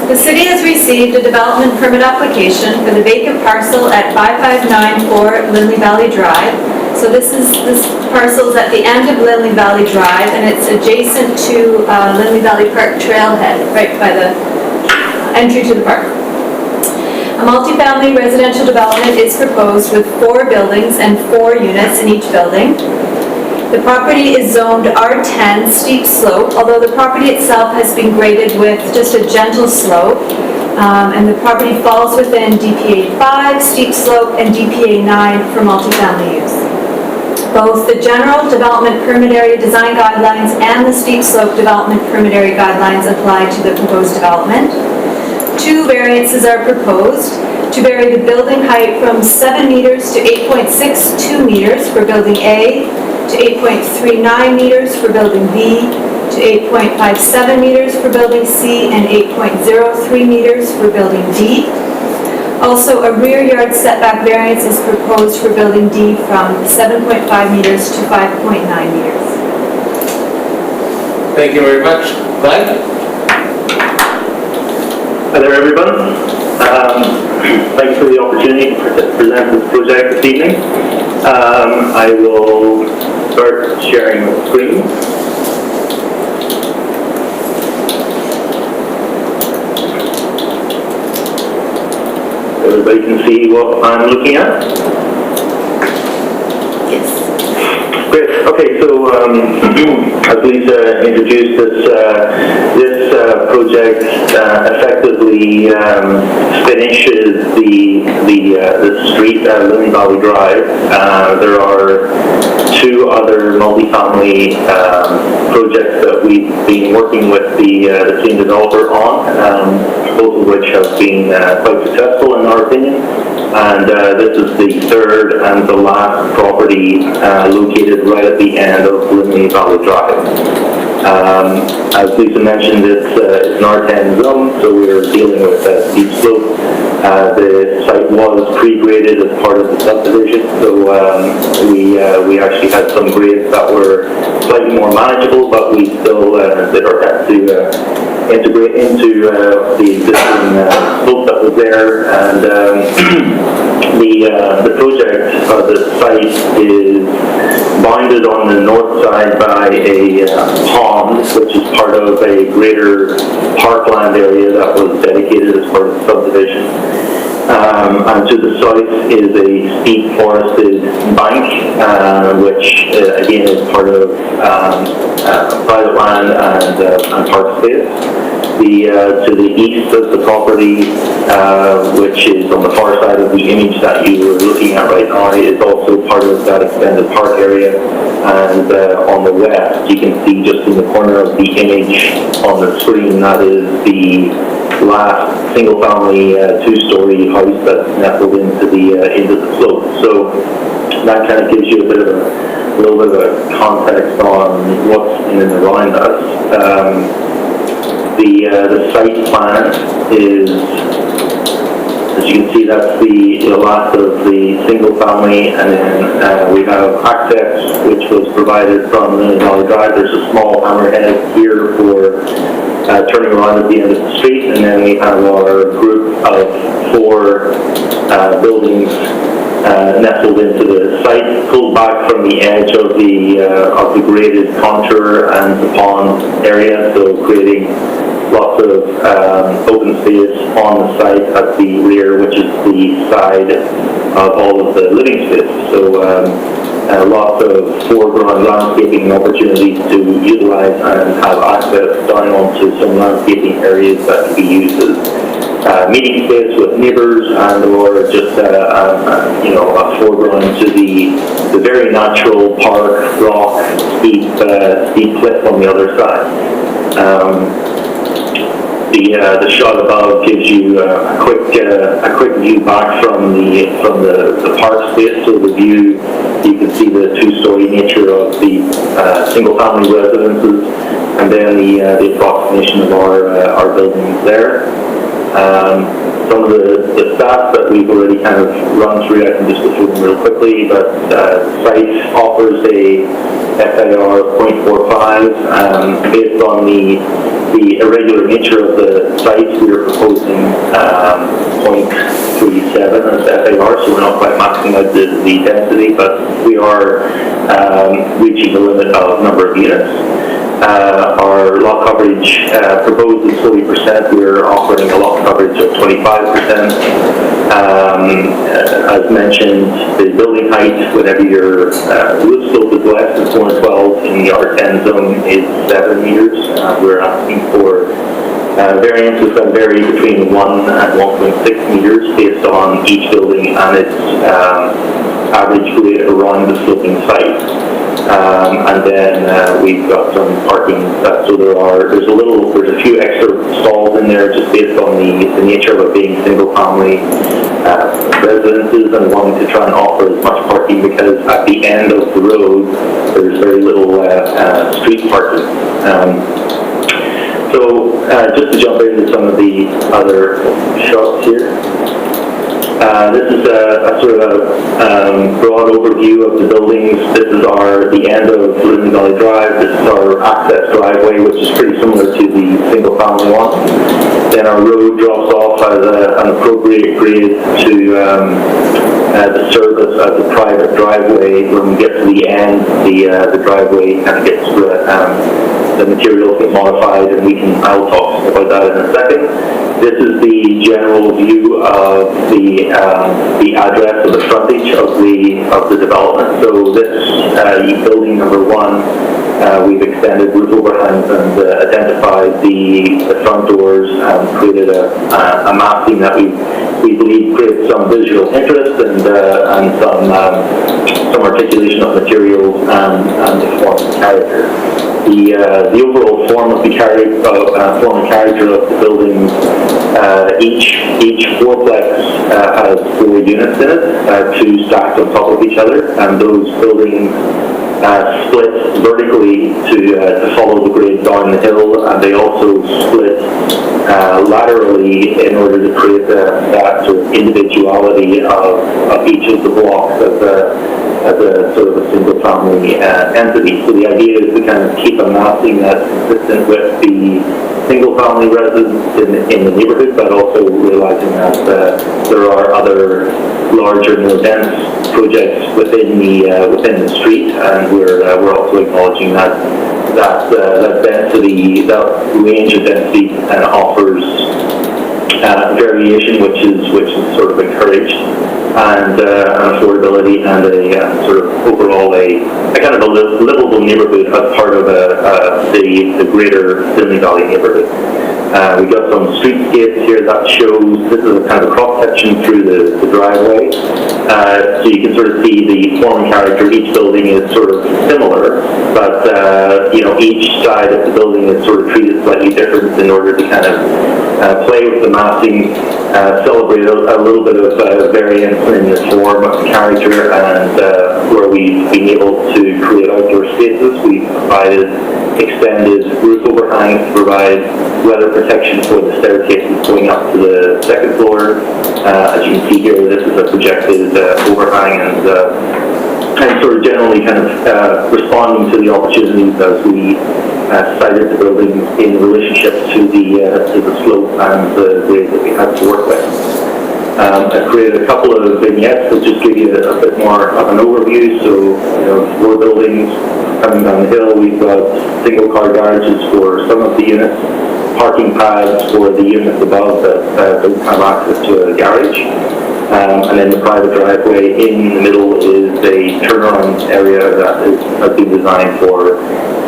the city has received a development permit application for the vacant parcel at 5594 Lindley Valley Drive. So this parcel is at the end of Lindley Valley Drive, and it's adjacent to Lindley Valley Park trailhead, right by the entry to the park. A multifamily residential development is proposed with 4 buildings and 4 units in each building. The property is zoned R10 steep slope, although the property itself has been graded with just a gentle slope. And the property falls within DPA 5 steep slope and DPA 9 for multifamily use. Both the general development permit area design guidelines and the steep slope development permit area guidelines apply to the proposed development. 2 variances are proposed to vary the building height from 7 meters to 8.62 meters for building A, to 8.39 meters for building B, to 8.57 meters for building C, and 8.03 meters for building D. Also, a rear yard setback variance is proposed for building D from 7.5 meters to 5.9 meters. Thank you very much. Glenn? Hi there, everyone. Thanks for the opportunity to present this project this evening. I will start sharing the screen. Everybody can see what I'm looking at? Yes. Great. Okay, so as Lisa introduced, this project effectively finishes the street at Lindley Valley Drive. There are 2 other multifamily projects that we've been working with the same developer on, both of which have been quite successful in our opinion. And this is the 3rd and the last property located right at the end of Lindley Valley Drive. As Lisa mentioned, it's an R10 zone, so we're dealing with a steep slope. The site was pre-graded as part of the subdivision, so we actually had some grades that were slightly more manageable, but we still did our best to integrate into the existing slope that was there. And the project, the site is bounded on the north side by a pond, which is part of a greater parkland area that was dedicated as part of the subdivision. And to the south is a steep forested bank, which again is part of private land and park space. To the east of the property, which is on the far side of the image that you were looking at right now, is also part of that extended park area. And on the west, you can see just in the corner of the image on the screen, that is the last single-family 2-story house that's nestled into the slope. So that kind of gives you a little bit of a context on what's in and around us. The site plan is, as you can see, that's the last of the single family, and then we have access which was provided from the Valley Drive. There's a small hammerhead here for turning around at the end of the street, and then we have our group of 4 buildings nestled into the site, pulled back from the edge of the graded contour and the pond area, so creating lots of open space on the site at the rear, which is the side of all of the living space. So lots of foreground landscaping opportunities to utilize and have access down onto some landscaping areas that can be used as meeting space with neighbours and or just a foreground to the very natural park, rock, steep cliff on the other side. The shot above gives you a quick view back from the park space. So the view, you can see the two-story nature of the single-family residences, and then the approximation of our buildings there. Some of the stats that we've already kind of run through, I can just go through them real quickly, but the site offers a FAR of 0.45. Based on the irregular nature of the site, we are proposing 0.37 as FAR, so we're not quite maxing out the density, but we are reaching the limit of number of units. Our lot coverage proposed is 40%. We're offering a lot coverage of 25%. As mentioned, the building height, whenever your roof slope is less than 412 in the R10 zone, is 7 meters. We're asking for variances that vary between 1 and 1.6 meters based on each building and its average grade around the sloping site. And then we've got some parking, so there's a few extra stalls in there just based on the nature of it being single-family residences and wanting to try and offer as much parking, because at the end of the road there's very little street parking. So just to jump into some of the other shots here. This is a sort of a broad overview of the buildings. This is the end of Lindley Valley Drive. This is our access driveway, which is pretty similar to the single-family one. Then our road drops off as an appropriate grade to the service as a private driveway. When we get to the end, the driveway kind of gets the materials get modified, and I'll talk about that in a second. This is the general view of the address or the frontage of the development. So this building number 1, we've extended roof overhangs and identified the front doors and created a mapping that we believe creates some visual interest and some articulation of materials and the form and character. The overall form and character of the buildings, each fourplex has 4 units in it, 2 stacked on top of each other, and those buildings split vertically to follow the grade down the hill, and they also split laterally in order to create that sort of individuality of each of the blocks as a sort of a single-family entity. So the idea is to kind of keep a massing that's consistent with the single-family residents in the neighborhood, but also realizing that there are other larger, more dense projects within the street, and we're also acknowledging that density, that range of density, offers variation, which is sort of encouraged, and affordability, and a sort of overall a kind of a livable neighborhood as part of the greater Lindley Valley neighborhood. We've got some streetscapes here that shows, this is a kind of a cross-section through the driveway. So you can sort of see the form and character of each building is sort of similar, but each side of the building is sort of treated slightly different in order to kind of play with the massing, celebrate a little bit of variance in the form of character, and where we've been able to create outdoor spaces, we've provided extended roof overhangs to provide weather protection for the staircases going up to the second floor. As you can see here, this is a projected overhang, and sort of generally kind of responding to the opportunities as we sited the building in relationship to the slope and the grade that we had to work with. I've created a couple of vignettes that just give you a bit more of an overview. So, four buildings coming down the hill. We've got single car garages for some of the units, parking pads for the units above that don't have access to a garage. And then the private driveway in the middle is a turnaround area that has been designed for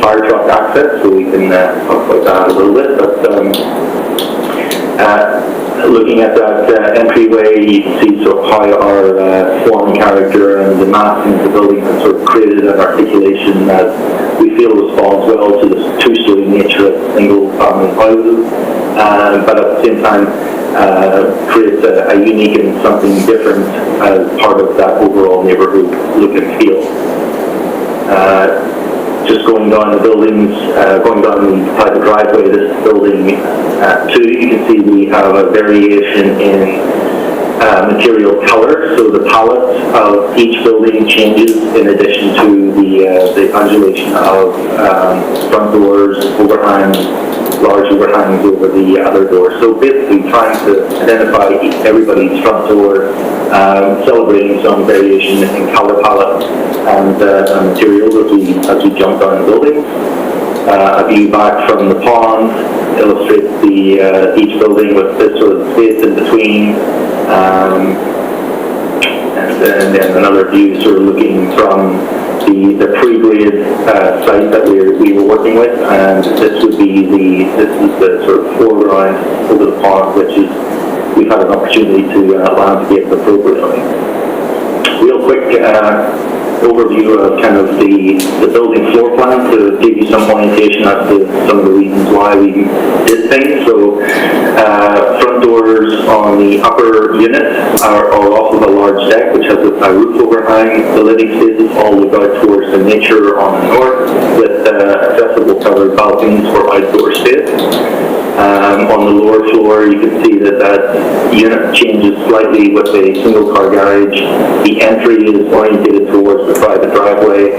fire truck access, so we can talk about that a little bit. But looking at that entryway, you can see sort of how our form and character and the massing of the building has sort of created an articulation that we feel responds well to the two-story nature of single-family houses, but at the same time creates a unique and something different as part of that overall neighborhood look and feel. Just going down the buildings, going down the private driveway, this building too, you can see we have a variation in material color. So the palette of each building changes in addition to the undulation of front doors, overhangs, large overhangs over the other doors. So basically trying to identify everybody's front door, celebrating some variation in color palette and materials as we jump down the building. A view back from the pond illustrates each building with this sort of space in between. And then another view sort of looking from the pre-grade site that we were working with, and this is the sort of foreground over the pond, which is we've had an opportunity to landscape appropriately. Real quick overview of kind of the building floor plan to give you some orientation as to some of the reasons why we did things. So front doors on the upper unit are off of a large deck which has a roof overhang. The living spaces all look out towards the nature on the north with accessible covered balconies for outdoor space. On the lower floor, you can see that unit changes slightly with a single car garage. The entry is oriented towards the private driveway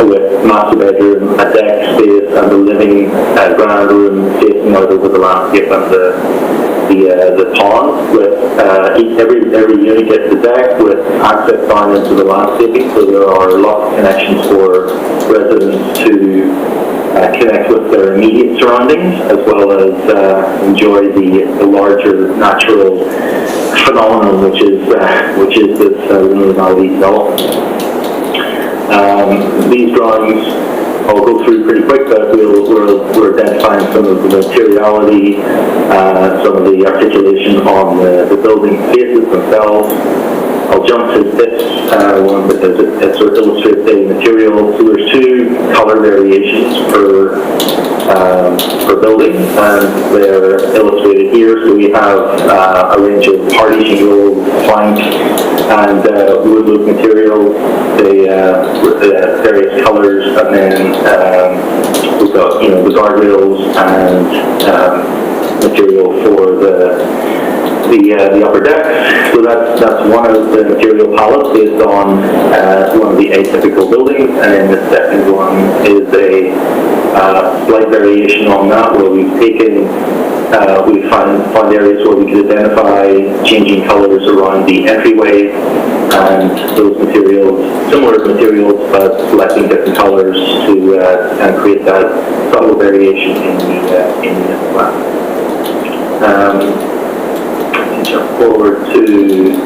with master bedroom, a deck space, and the living grand room facing out over the landscape and the pond. With every unit gets the deck with access down into the landscaping, so there are lots of connections for residents to connect with their immediate surroundings, as well as enjoy the larger natural phenomenon, which is this Lindley Valley development. These drawings I'll go through pretty quick, but we're identifying some of the materiality, some of the articulation on the building faces themselves. I'll jump to this one because it sort of illustrates the material. So there's two color variations per building, and they're illustrated here. So we have a range of party shingle, plank, and wood look material, the various colors, and then we've got the guardrails and material for the upper deck. So that's one of the material palettes based on one of the atypical buildings, and then the second one is a slight variation on that, where we've taken we found areas where we could identify changing colors around the entryway, and those materials, similar materials, but selecting different colors to kind of create that subtle variation in the plan. Jump forward to,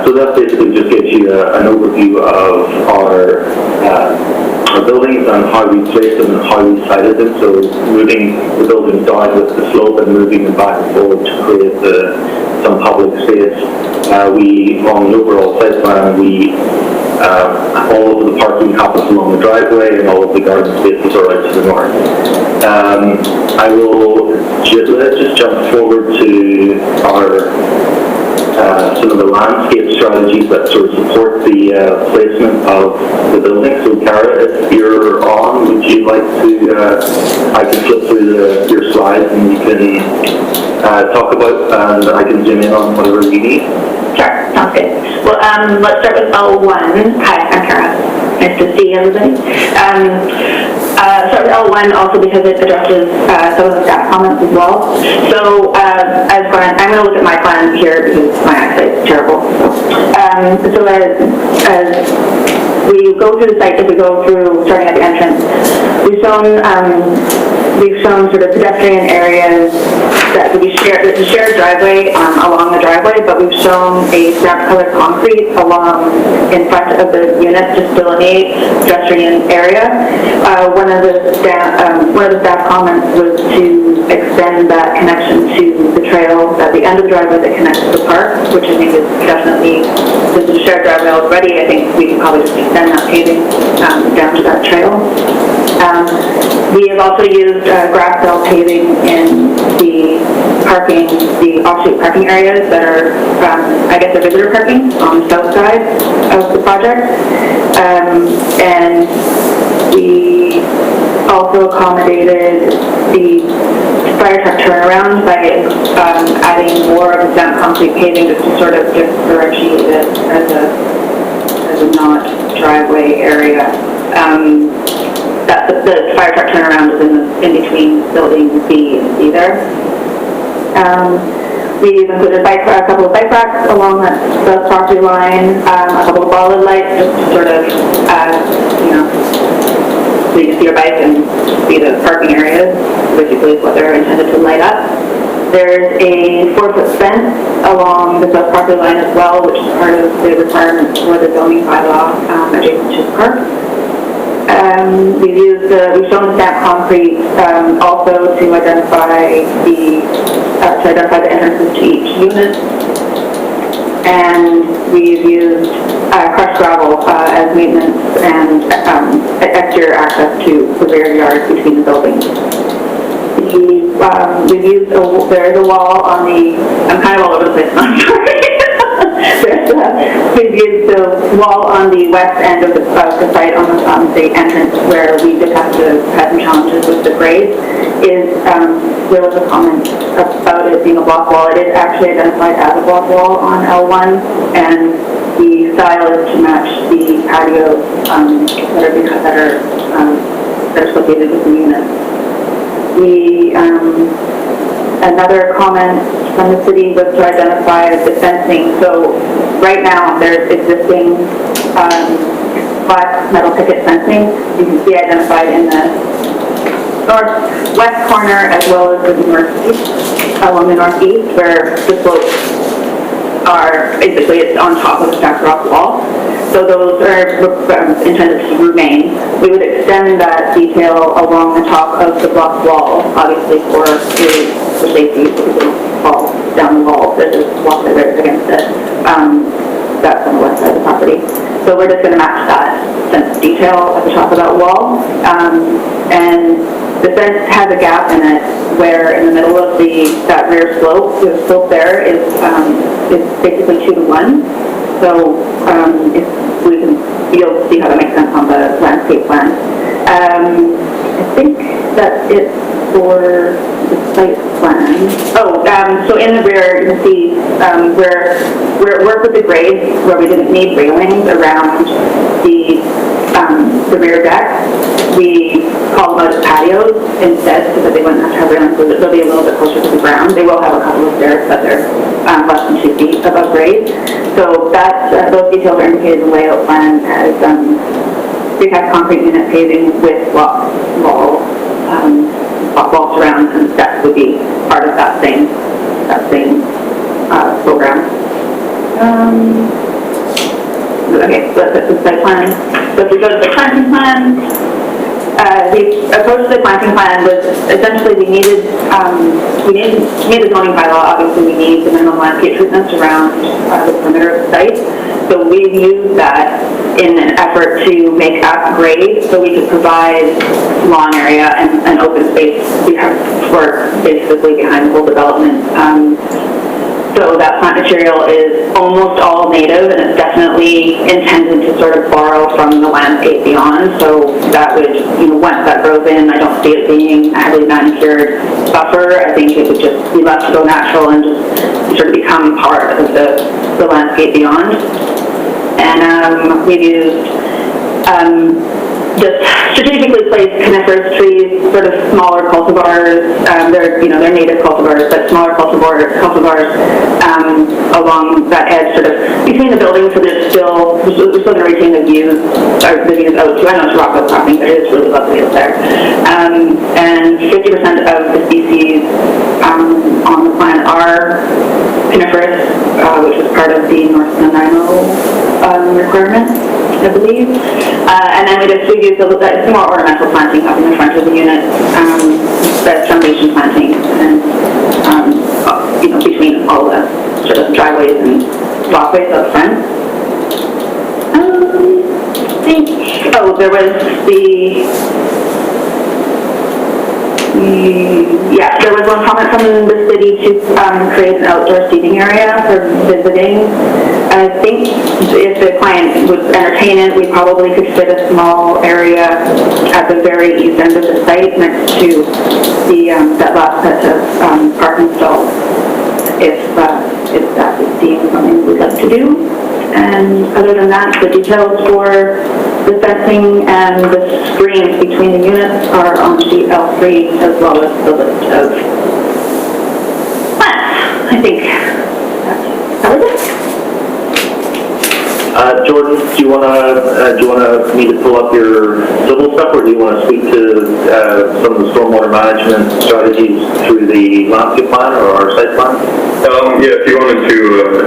so that basically just gives you an overview of our buildings and how we placed them and how we sited them. So moving the buildings down with the slope and moving them back and forward to create some public space. On the overall site plan, all of the parking happens along the driveway, and all of the garden spaces are out to the north. Let's just jump forward to some of the landscape strategies that sort of support the placement of the building. So Cara, if you're on, would you like to, I can flip through your slides and you can talk about, and I can zoom in on whatever you need. Sure, sounds good. Well, let's start with L1. Hi, I'm Cara. Nice to see everybody. Start with L1 also because it addresses some of the staff comments as well. So as Brian, I'm going to look at my plan here because my eyesight is terrible. So as we go through the site, if we go through starting at the entrance, we've shown sort of pedestrian areas that would be shared. There's a shared driveway along the driveway, but we've shown a stamp colored concrete along in front of the unit just to delineate pedestrian area. One of the staff comments was to extend that connection to the trail at the end of the driveway that connects to the park, which I think is definitely, since it's a shared driveway already, I think we can probably just extend that paving down to that trail. We have also used grass belt paving in the offshoot parking areas that are, I guess, they're visitor parking on the south side of the project. And we also accommodated the fire truck turnaround by adding more of the stamped concrete paving just to sort of differentiate it as a not driveway area. The fire truck turnaround is in between building B and C there. We've included a couple of bike racks along the property line, a couple of bollard lights just to sort of, so you can see your bike and see the parking areas, basically what they're intended to light up. There's a 4-foot fence along the south property line as well, which is part of the requirements for the zoning bylaw adjacent to the park. We've shown the stamped concrete also to identify the entrances to each unit, and we've used crushed gravel as maintenance and exterior access to the rear yard between the buildings. We've used there's a wall on the, I'm kind of all over the place, I'm sorry. We've used the wall on the west end of the site on the entrance where we did have to have some challenges with the grade. There was a comment about it being a block wall. It is actually identified as a block wall on L1, and the style is to match the patios that are associated with the unit. Another comment from the city was to identify the fencing. So right now there's existing black metal picket fencing. You can see identified in the northwest corner as well as the northeast, along the northeast, where the slopes are basically it's on top of the stacked rock wall. So those are intended to remain. We would extend that detail along the top of the block wall, obviously for safety, because it will fall down the wall. There's a wall that right against it. That's on the west side of the property. So we're just going to match that fence detail at the top of that wall. And the fence has a gap in it where in the middle of that rear slope, the slope there is basically 2-to-1. So if we can, you'll see how that makes sense on the landscape plan. I think that's it for the site plan. So in the rear, you can see where it worked with the grade, where we didn't need railings around the rear deck. We called them out as patios instead, so that they wouldn't have to have railings, so they'll be a little bit closer to the ground. They will have a couple of stairs, but they're less than 2 feet above grade. So those details are indicated in the layout plan as precast concrete unit paving with block wall surround, and steps would be part of that same program. Okay, so that's the site planning. So if we go to the planting plan, the approach to the planting plan was essentially we needed the zoning bylaw. Obviously, we need the minimum landscape treatments around the perimeter of the site. So we've used that in an effort to make up grade so we could provide lawn area and open space for basically behind the whole development. So that plant material is almost all native, and it's definitely intended to sort of borrow from the landscape beyond. So that would, once that grows in, I don't see it being a heavily manicured buffer. I think it would just be left to go natural and just sort of become part of the landscape beyond. And we've used just strategically placed coniferous trees, sort of smaller cultivars. They're native cultivars, but smaller cultivars along that edge, sort of between the buildings, so we're still going to retain the views out to, I know it's Rockville property, but it is really lovely out there. And 50% of the species on the plan are coniferous, which is part of the North Nanaimo requirement, I believe. And then we used some more ornamental planting up in the front of the unit, that's foundation planting, and between all the sort of driveways and walkways up front. There was there was one comment from the city to create an outdoor seating area for visiting. I think if the client would entertain it, we probably could fit a small area at the very east end of the site next to that last set of parking stalls, if that is deemed something we'd like to do. And other than that, the details for the fencing and the screens between the units are on sheet L3, as well as the list of plans. I think that was it. Jordan, do you want me to pull up your civil stuff, or do you want to speak to some of the stormwater management strategies through the landscape plan or our site plan? Yeah, if you wanted to,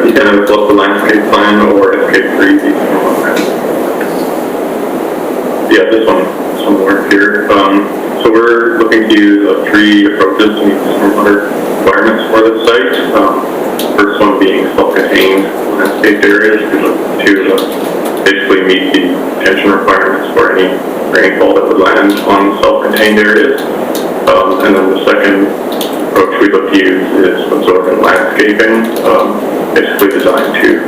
you can pull up the landscape plan or escape 3. Yeah, this one works here. So we're looking to use 3 approaches to meet the stormwater requirements for the site. First one being self-contained landscape areas. We look to basically meet the retention requirements for any rainfall that would land on self-contained areas. And then the second approach we look to use is absorbent landscaping, basically designed to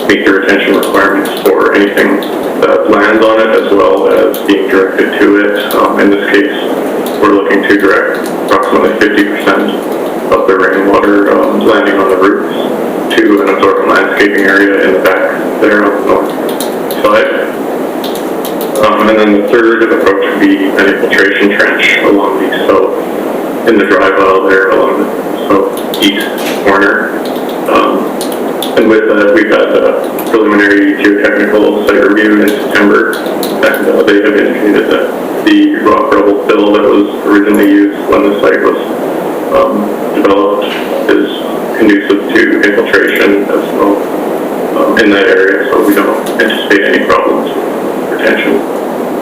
meet the retention requirements for anything that lands on it, as well as being directed to it. In this case, we're looking to direct approximately 50% of the rainwater landing on the roofs to an absorbent landscaping area in the back there on the north side. And then the third approach would be an infiltration trench along the south, in the drive aisle there along the southeast corner. And with that, we've had a preliminary geotechnical site review in September, and they have indicated that the rock rubble fill that was originally used when the site was developed is conducive to infiltration as well in that area, so we don't anticipate any problems with retention,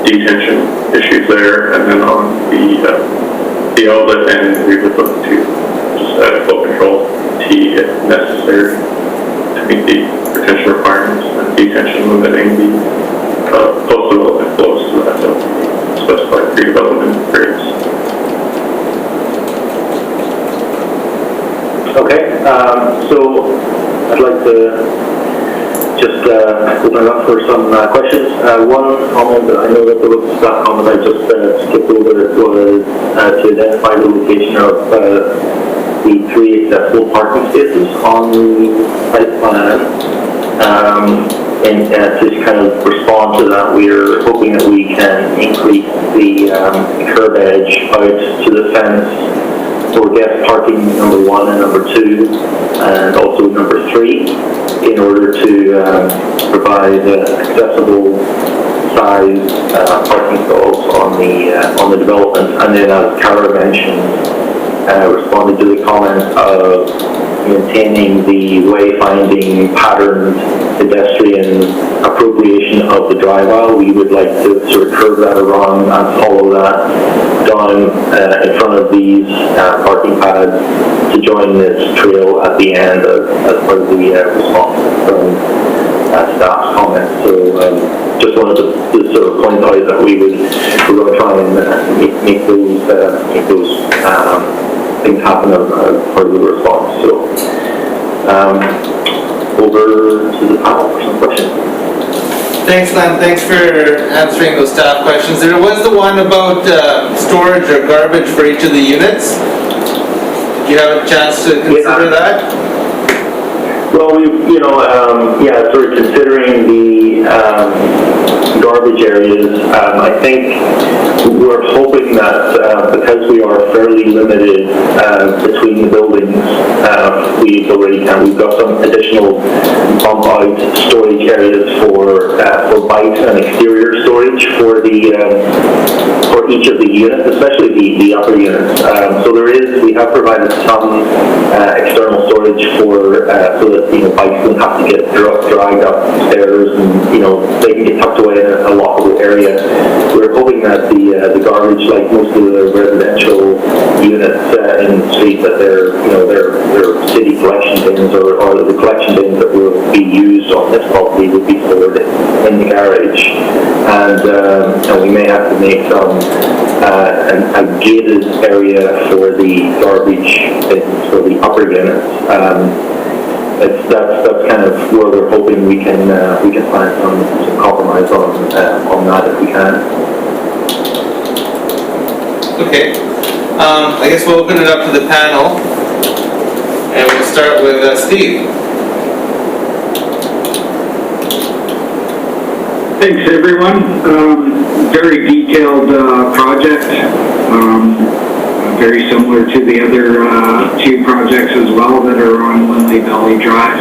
detention issues there. And then on the outlet end, we would look to just add a flow control T if necessary to meet the retention requirements, and detention limiting the post-development flows to that specified pre-development grades. Okay, so I'd like to just open it up for some questions. One comment that I know that there was that comment I just skipped over was to identify the location of the 3 accessible parking spaces on the site plan. And to kind of respond to that, we're hoping that we can increase the curb edge out to the fence for guest parking number 1 and number 2, and also number 3, in order to provide accessible size parking stalls on the development. And then, as Cara mentioned, responding to the comment of maintaining the wayfinding patterned pedestrian appropriation of the drive aisle, we would like to sort of curve that around and follow that down in front of these parking pads to join this trail at the end as part of the response from staff's comments. So just wanted to sort of point out that we're going to try and make those things happen as part of the response. So over to the panel for some questions. Thanks, Len. Thanks for answering those staff questions. There was the one about storage or garbage for each of the units. Did you have a chance to consider that? Well, sort of considering the garbage areas, I think we're hoping that because we are fairly limited between the buildings, we've got some additional bump out storage areas for bikes and exterior storage for each of the units, especially the upper units. So we have provided some external storage for so that bikes don't have to get dragged upstairs, and they can get tucked away in a lockable area. We're hoping that the garbage, like most of the residential units in the street, that they're city collection bins or the collection bins that will be used on this property would be stored in the garage, and we may have to make some a gated area for the garbage bins for the upper units. That's kind of where we're hoping we can find some compromise on that if we can. Okay. I guess we'll open it up to the panel, and we'll start with Steve. Thanks, everyone. Very detailed project. Very similar to the other two projects as well that are on Lindley Valley Drive.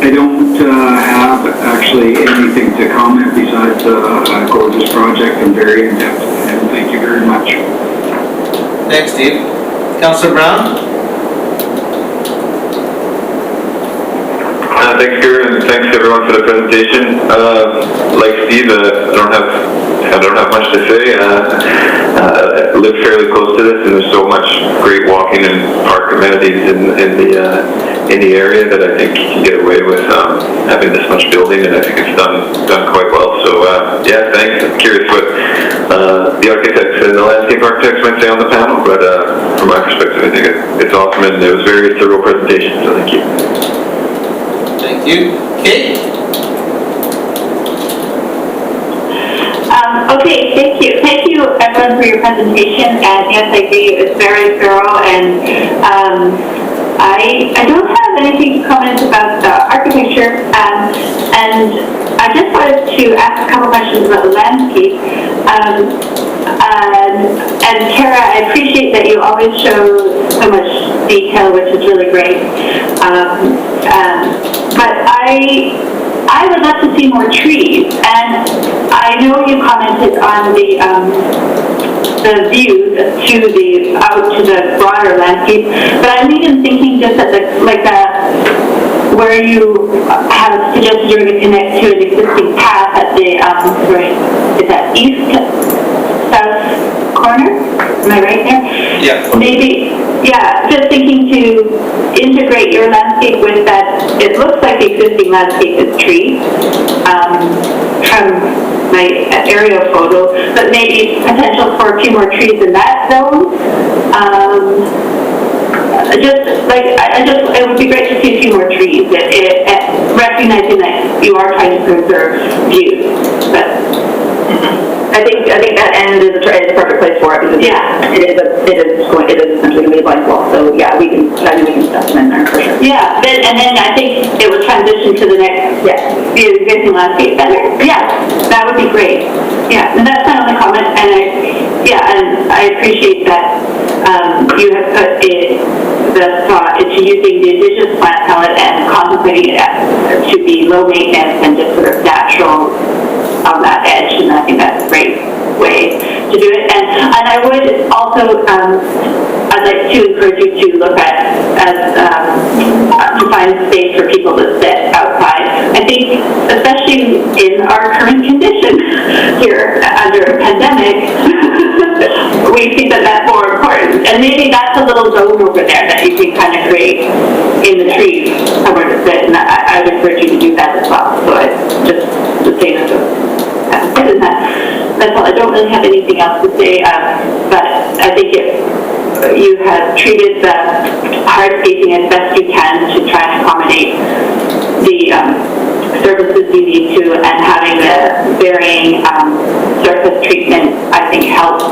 I don't have actually anything to comment besides a gorgeous project and very in-depth, and thank you very much. Thanks, Steve. Councillor Brown? Thanks, Kieran, and thanks everyone for the presentation. Like Steve, I don't have much to say. I live fairly close to this, and there's so much great walking and park amenities in the area that I think you can get away with having this much building, and I think it's done quite well. So yeah, thanks. I'm curious what the architects and the landscape architects might say on the panel, but from my perspective, I think it's awesome, and it was a very thorough presentation. So thank you. Thank you. Kate? Okay, thank you. Thank you, everyone, for your presentation. And yes, I agree, it was very thorough. And I don't have anything to comment about the architecture. And I just wanted to ask a couple questions about the landscape. And Kara, I appreciate that you always show so much detail, which is really great. But I would love to see more trees, and I know you commented on the views out to the broader landscape, but I'm even thinking just at where you have suggested you're going to connect to an existing path at the is that east-south corner? Am I right there? Yeah. Maybe, yeah, just thinking to integrate your landscape with that. It looks like the existing landscape is trees from my aerial photo, but maybe potential for a few more trees in that zone. It would be great to see a few more trees, recognizing that you are trying to preserve views. But I think that end is a perfect place for it, because it is essentially going to be a blank wall. So yeah, we can stuff them in there for sure. Yeah, and then I think it would transition to the next, the existing landscape better. Yeah, that would be great. Yeah, and that's my only comment. And I appreciate that you have put the thought into using the indigenous plant palette and contemplating it to be low maintenance and just sort of natural on that edge, and I think that's a great way to do it. And I would also, I'd like to encourage you to look at to find space for people to sit outside. I think, especially in our current condition here under a pandemic, we think that that's more important. And maybe that's a little zone over there that you can kind of create in the trees somewhere to sit. And I would encourage you to do that as well. So I just say that. That's all. I don't really have anything else to say, but I think you have treated the hardscaping as best you can to try and accommodate the services you need to, and having the varying surface treatment, I think, helps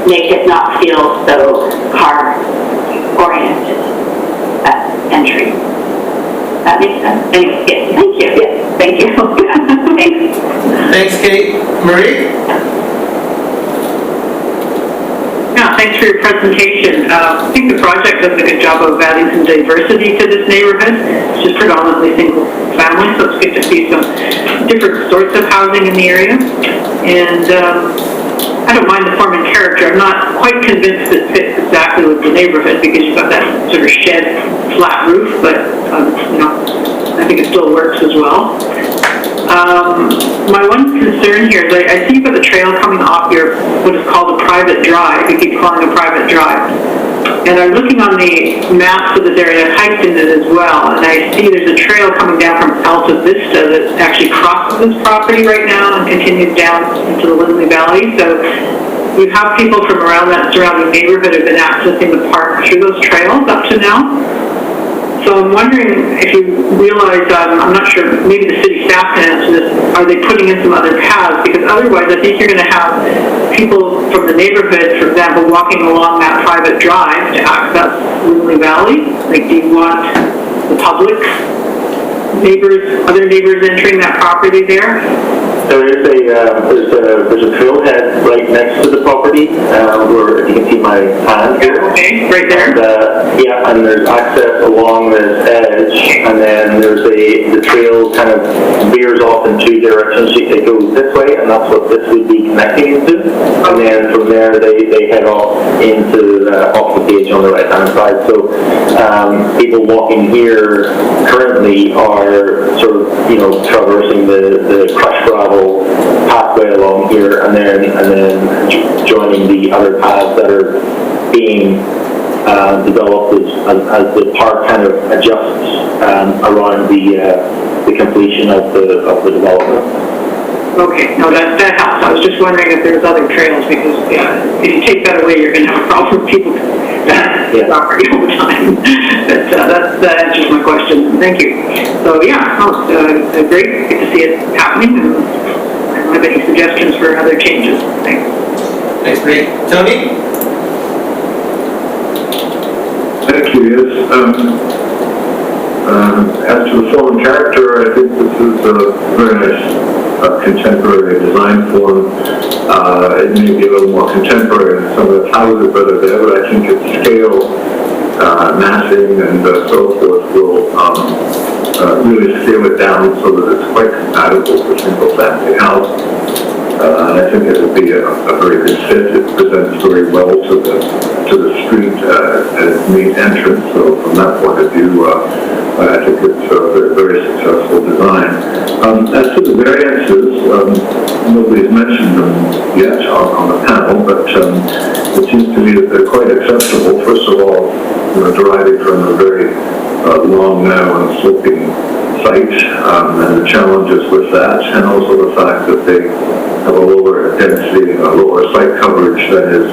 make it not feel so car-oriented at entry. That makes sense. Anyway, yes, thank you. Yes, thank you. Thanks. Thanks, Kate. Marie? Yeah, thanks for your presentation. I think the project does a good job of adding some diversity to this neighborhood. It's just predominantly single family, so it's good to see some different sorts of housing in the area. And I don't mind the form and character. I'm not quite convinced it fits exactly with the neighborhood because you've got that sort of shed flat roof, but I think it still works as well. My one concern here is I see you've got the trail coming off your, what is called a private drive. You keep calling it a private drive. And I'm looking on the maps of this area, I've hiked in it as well, and I see there's a trail coming down from Alta Vista that actually crosses this property right now and continues down into the Lindley Valley. So you have people from around that surrounding neighborhood who've been accessing the park through those trails up to now. So I'm wondering if you realize, I'm not sure, maybe the city staff can answer this, are they putting in some other paths? Because otherwise I think you're going to have people from the neighborhood, for example, walking along that private drive to access Lindley Valley. Like, do you want the public neighbors, other neighbors entering that property there? There is there's a trailhead right next to the property, where you can see my hand here. Okay, right there. And, and there's access along this edge, and then there's the trail kind of veers off in two directions. It goes this way, and that's what this would be connecting into. And then from there, they head off into off the page on the right-hand side. So people walking here currently are sort of, traversing the crushed gravel pathway along here, and then joining the other paths that are being developed as the park kind of adjusts around the completion of the development. Okay, no, that helps. I was just wondering if there's other trails because if you take that away, you're going to have a problem with people that property all the time. That answers my question. Thank you. So it's great. Good to see it happening. And I don't have any suggestions for other changes. Thanks. Thanks, Marie. Tony? Thank you, yes. As to the form and character, I think this is a very nice contemporary design form. It may be a little more contemporary than some of the houses that are there, but I think its scale, massing, and so forth will really scale it down so that it's quite compatible with single-family house. And I think it would be a very good fit. It presents very well to the street as main entrance. So from that point of view, I think it's a very, very successful design. As to the variances, nobody's mentioned them yet on the panel, but it seems to me that they're quite acceptable. First of all, deriving from a very long, narrow, and sloping site, and the challenges with that, and also the fact that they have a lower density and a lower site coverage than is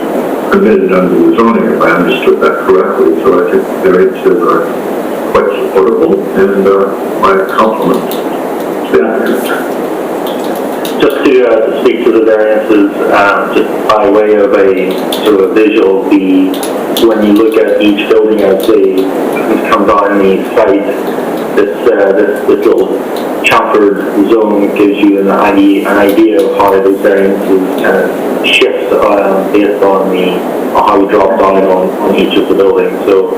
permitted under the zoning, if I understood that correctly. So I think the variances are quite supportable, and my compliments to the applicant. Just to speak to the variances, just by way of a sort of visual, when you look at each building as they come down the site, this little chamfered zone gives you an idea of how the variances kind of shift based on how we drop down on each of the buildings. So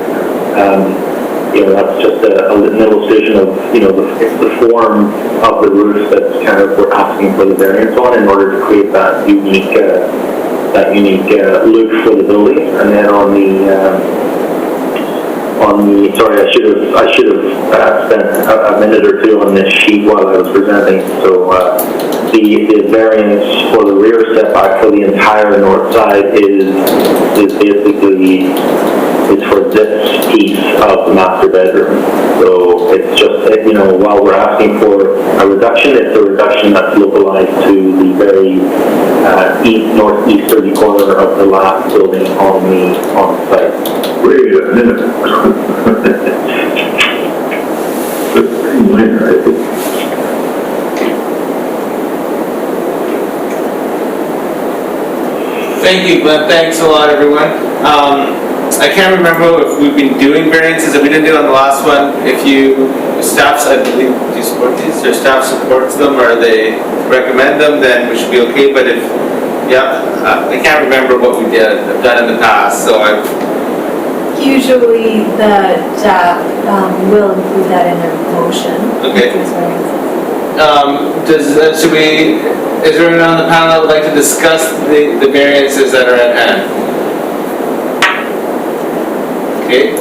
that's just an illustration of the form of the roof that's kind of we're asking for the variance on in order to create that unique look for the building. And then sorry, I should have spent a minute or two on this sheet while I was presenting. So the variance for the rear setback for the entire north side is basically for this piece of the master bedroom. So it's just while we're asking for a reduction, it's a reduction that's localized to the very northeasterly corner of the last building on the site. Wait a minute. It's pretty minor, I think. Thank you, Glenn. Thanks a lot, everyone. I can't remember if we've been doing variances. If we didn't do it on the last one, if you staffs, I believe, do you support these? Or staff supports them, or they recommend them, then we should be okay, but if, yeah, I can't remember what we have done in the past, so Usually the staff will include that in their motion. Okay. Should we, is there anyone on the panel that would like to discuss the variances that are at hand? Okay,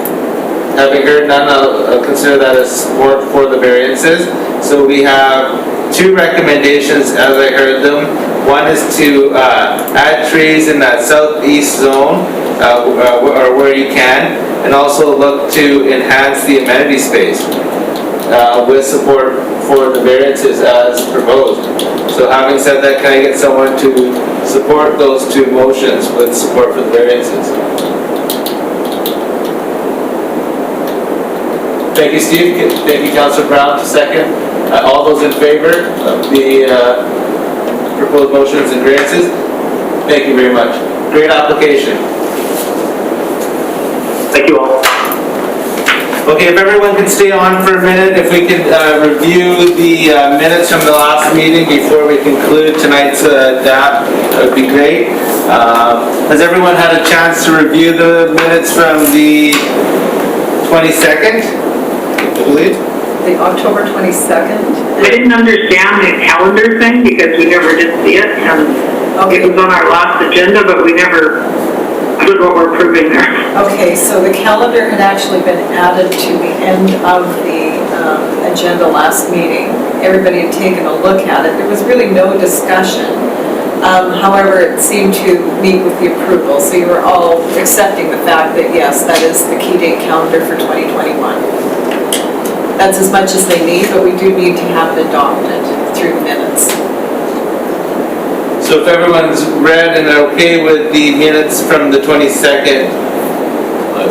having heard none, I'll consider that as support for the variances. So we have two recommendations as I heard them. One is to add trees in that southeast zone, or where you can, and also look to enhance the amenity space with support for the variances as proposed. So having said that, can I get someone to support those two motions with support for the variances? Thank you, Steve. Thank you, Councillor Brown, to second. All those in favor of the proposed motions and variances? Thank you very much. Great application. Thank you all. Okay, if everyone can stay on for a minute, if we could review the minutes from the last meeting before we conclude tonight's DAP, that would be great. Has everyone had a chance to review the minutes from the 22nd, I believe? The October 22nd? I didn't understand the calendar thing because we never did see it, and it was on our last agenda, but we never did what we're approving there. Okay, so the calendar had actually been added to the end of the agenda last meeting. Everybody had taken a look at it. There was really no discussion. However, it seemed to meet with the approval, so you were all accepting the fact that yes, that is the key date calendar for 2021. That's as much as they need, but we do need to have it adopted through the minutes. So if everyone's read and okay with the minutes from the 22nd.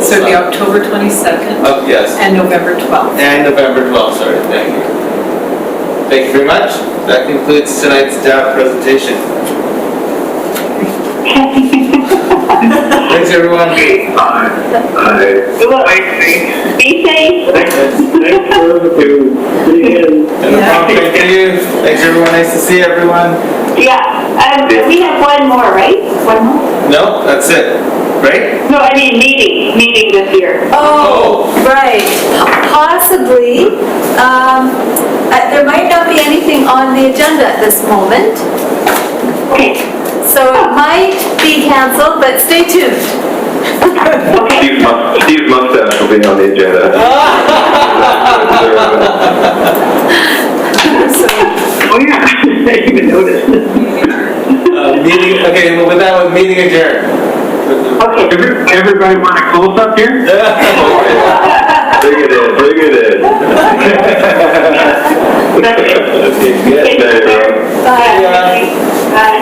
So the October 22nd. Oh, yes. And November 12th. And November 12th, sorry, thank you. Thank you very much. That concludes tonight's DAP presentation. Thanks, everyone. Aye. Be safe. Thanks for the two. See you again. Thank you. Thanks, everyone. Nice to see everyone. Yeah, we have one more, right? One more? No, that's it, right? No, I mean meeting this year. Oh, right, possibly. There might not be anything on the agenda at this moment. Okay. So it might be canceled, but stay tuned. Steve's mustache will be on the agenda. Oh yeah, I didn't even notice. Meeting, okay, well, with that, with meeting adjourned. Okay. Everybody want a close-up here? Bring it in, bring it in. Okay, good. Bye. Bye.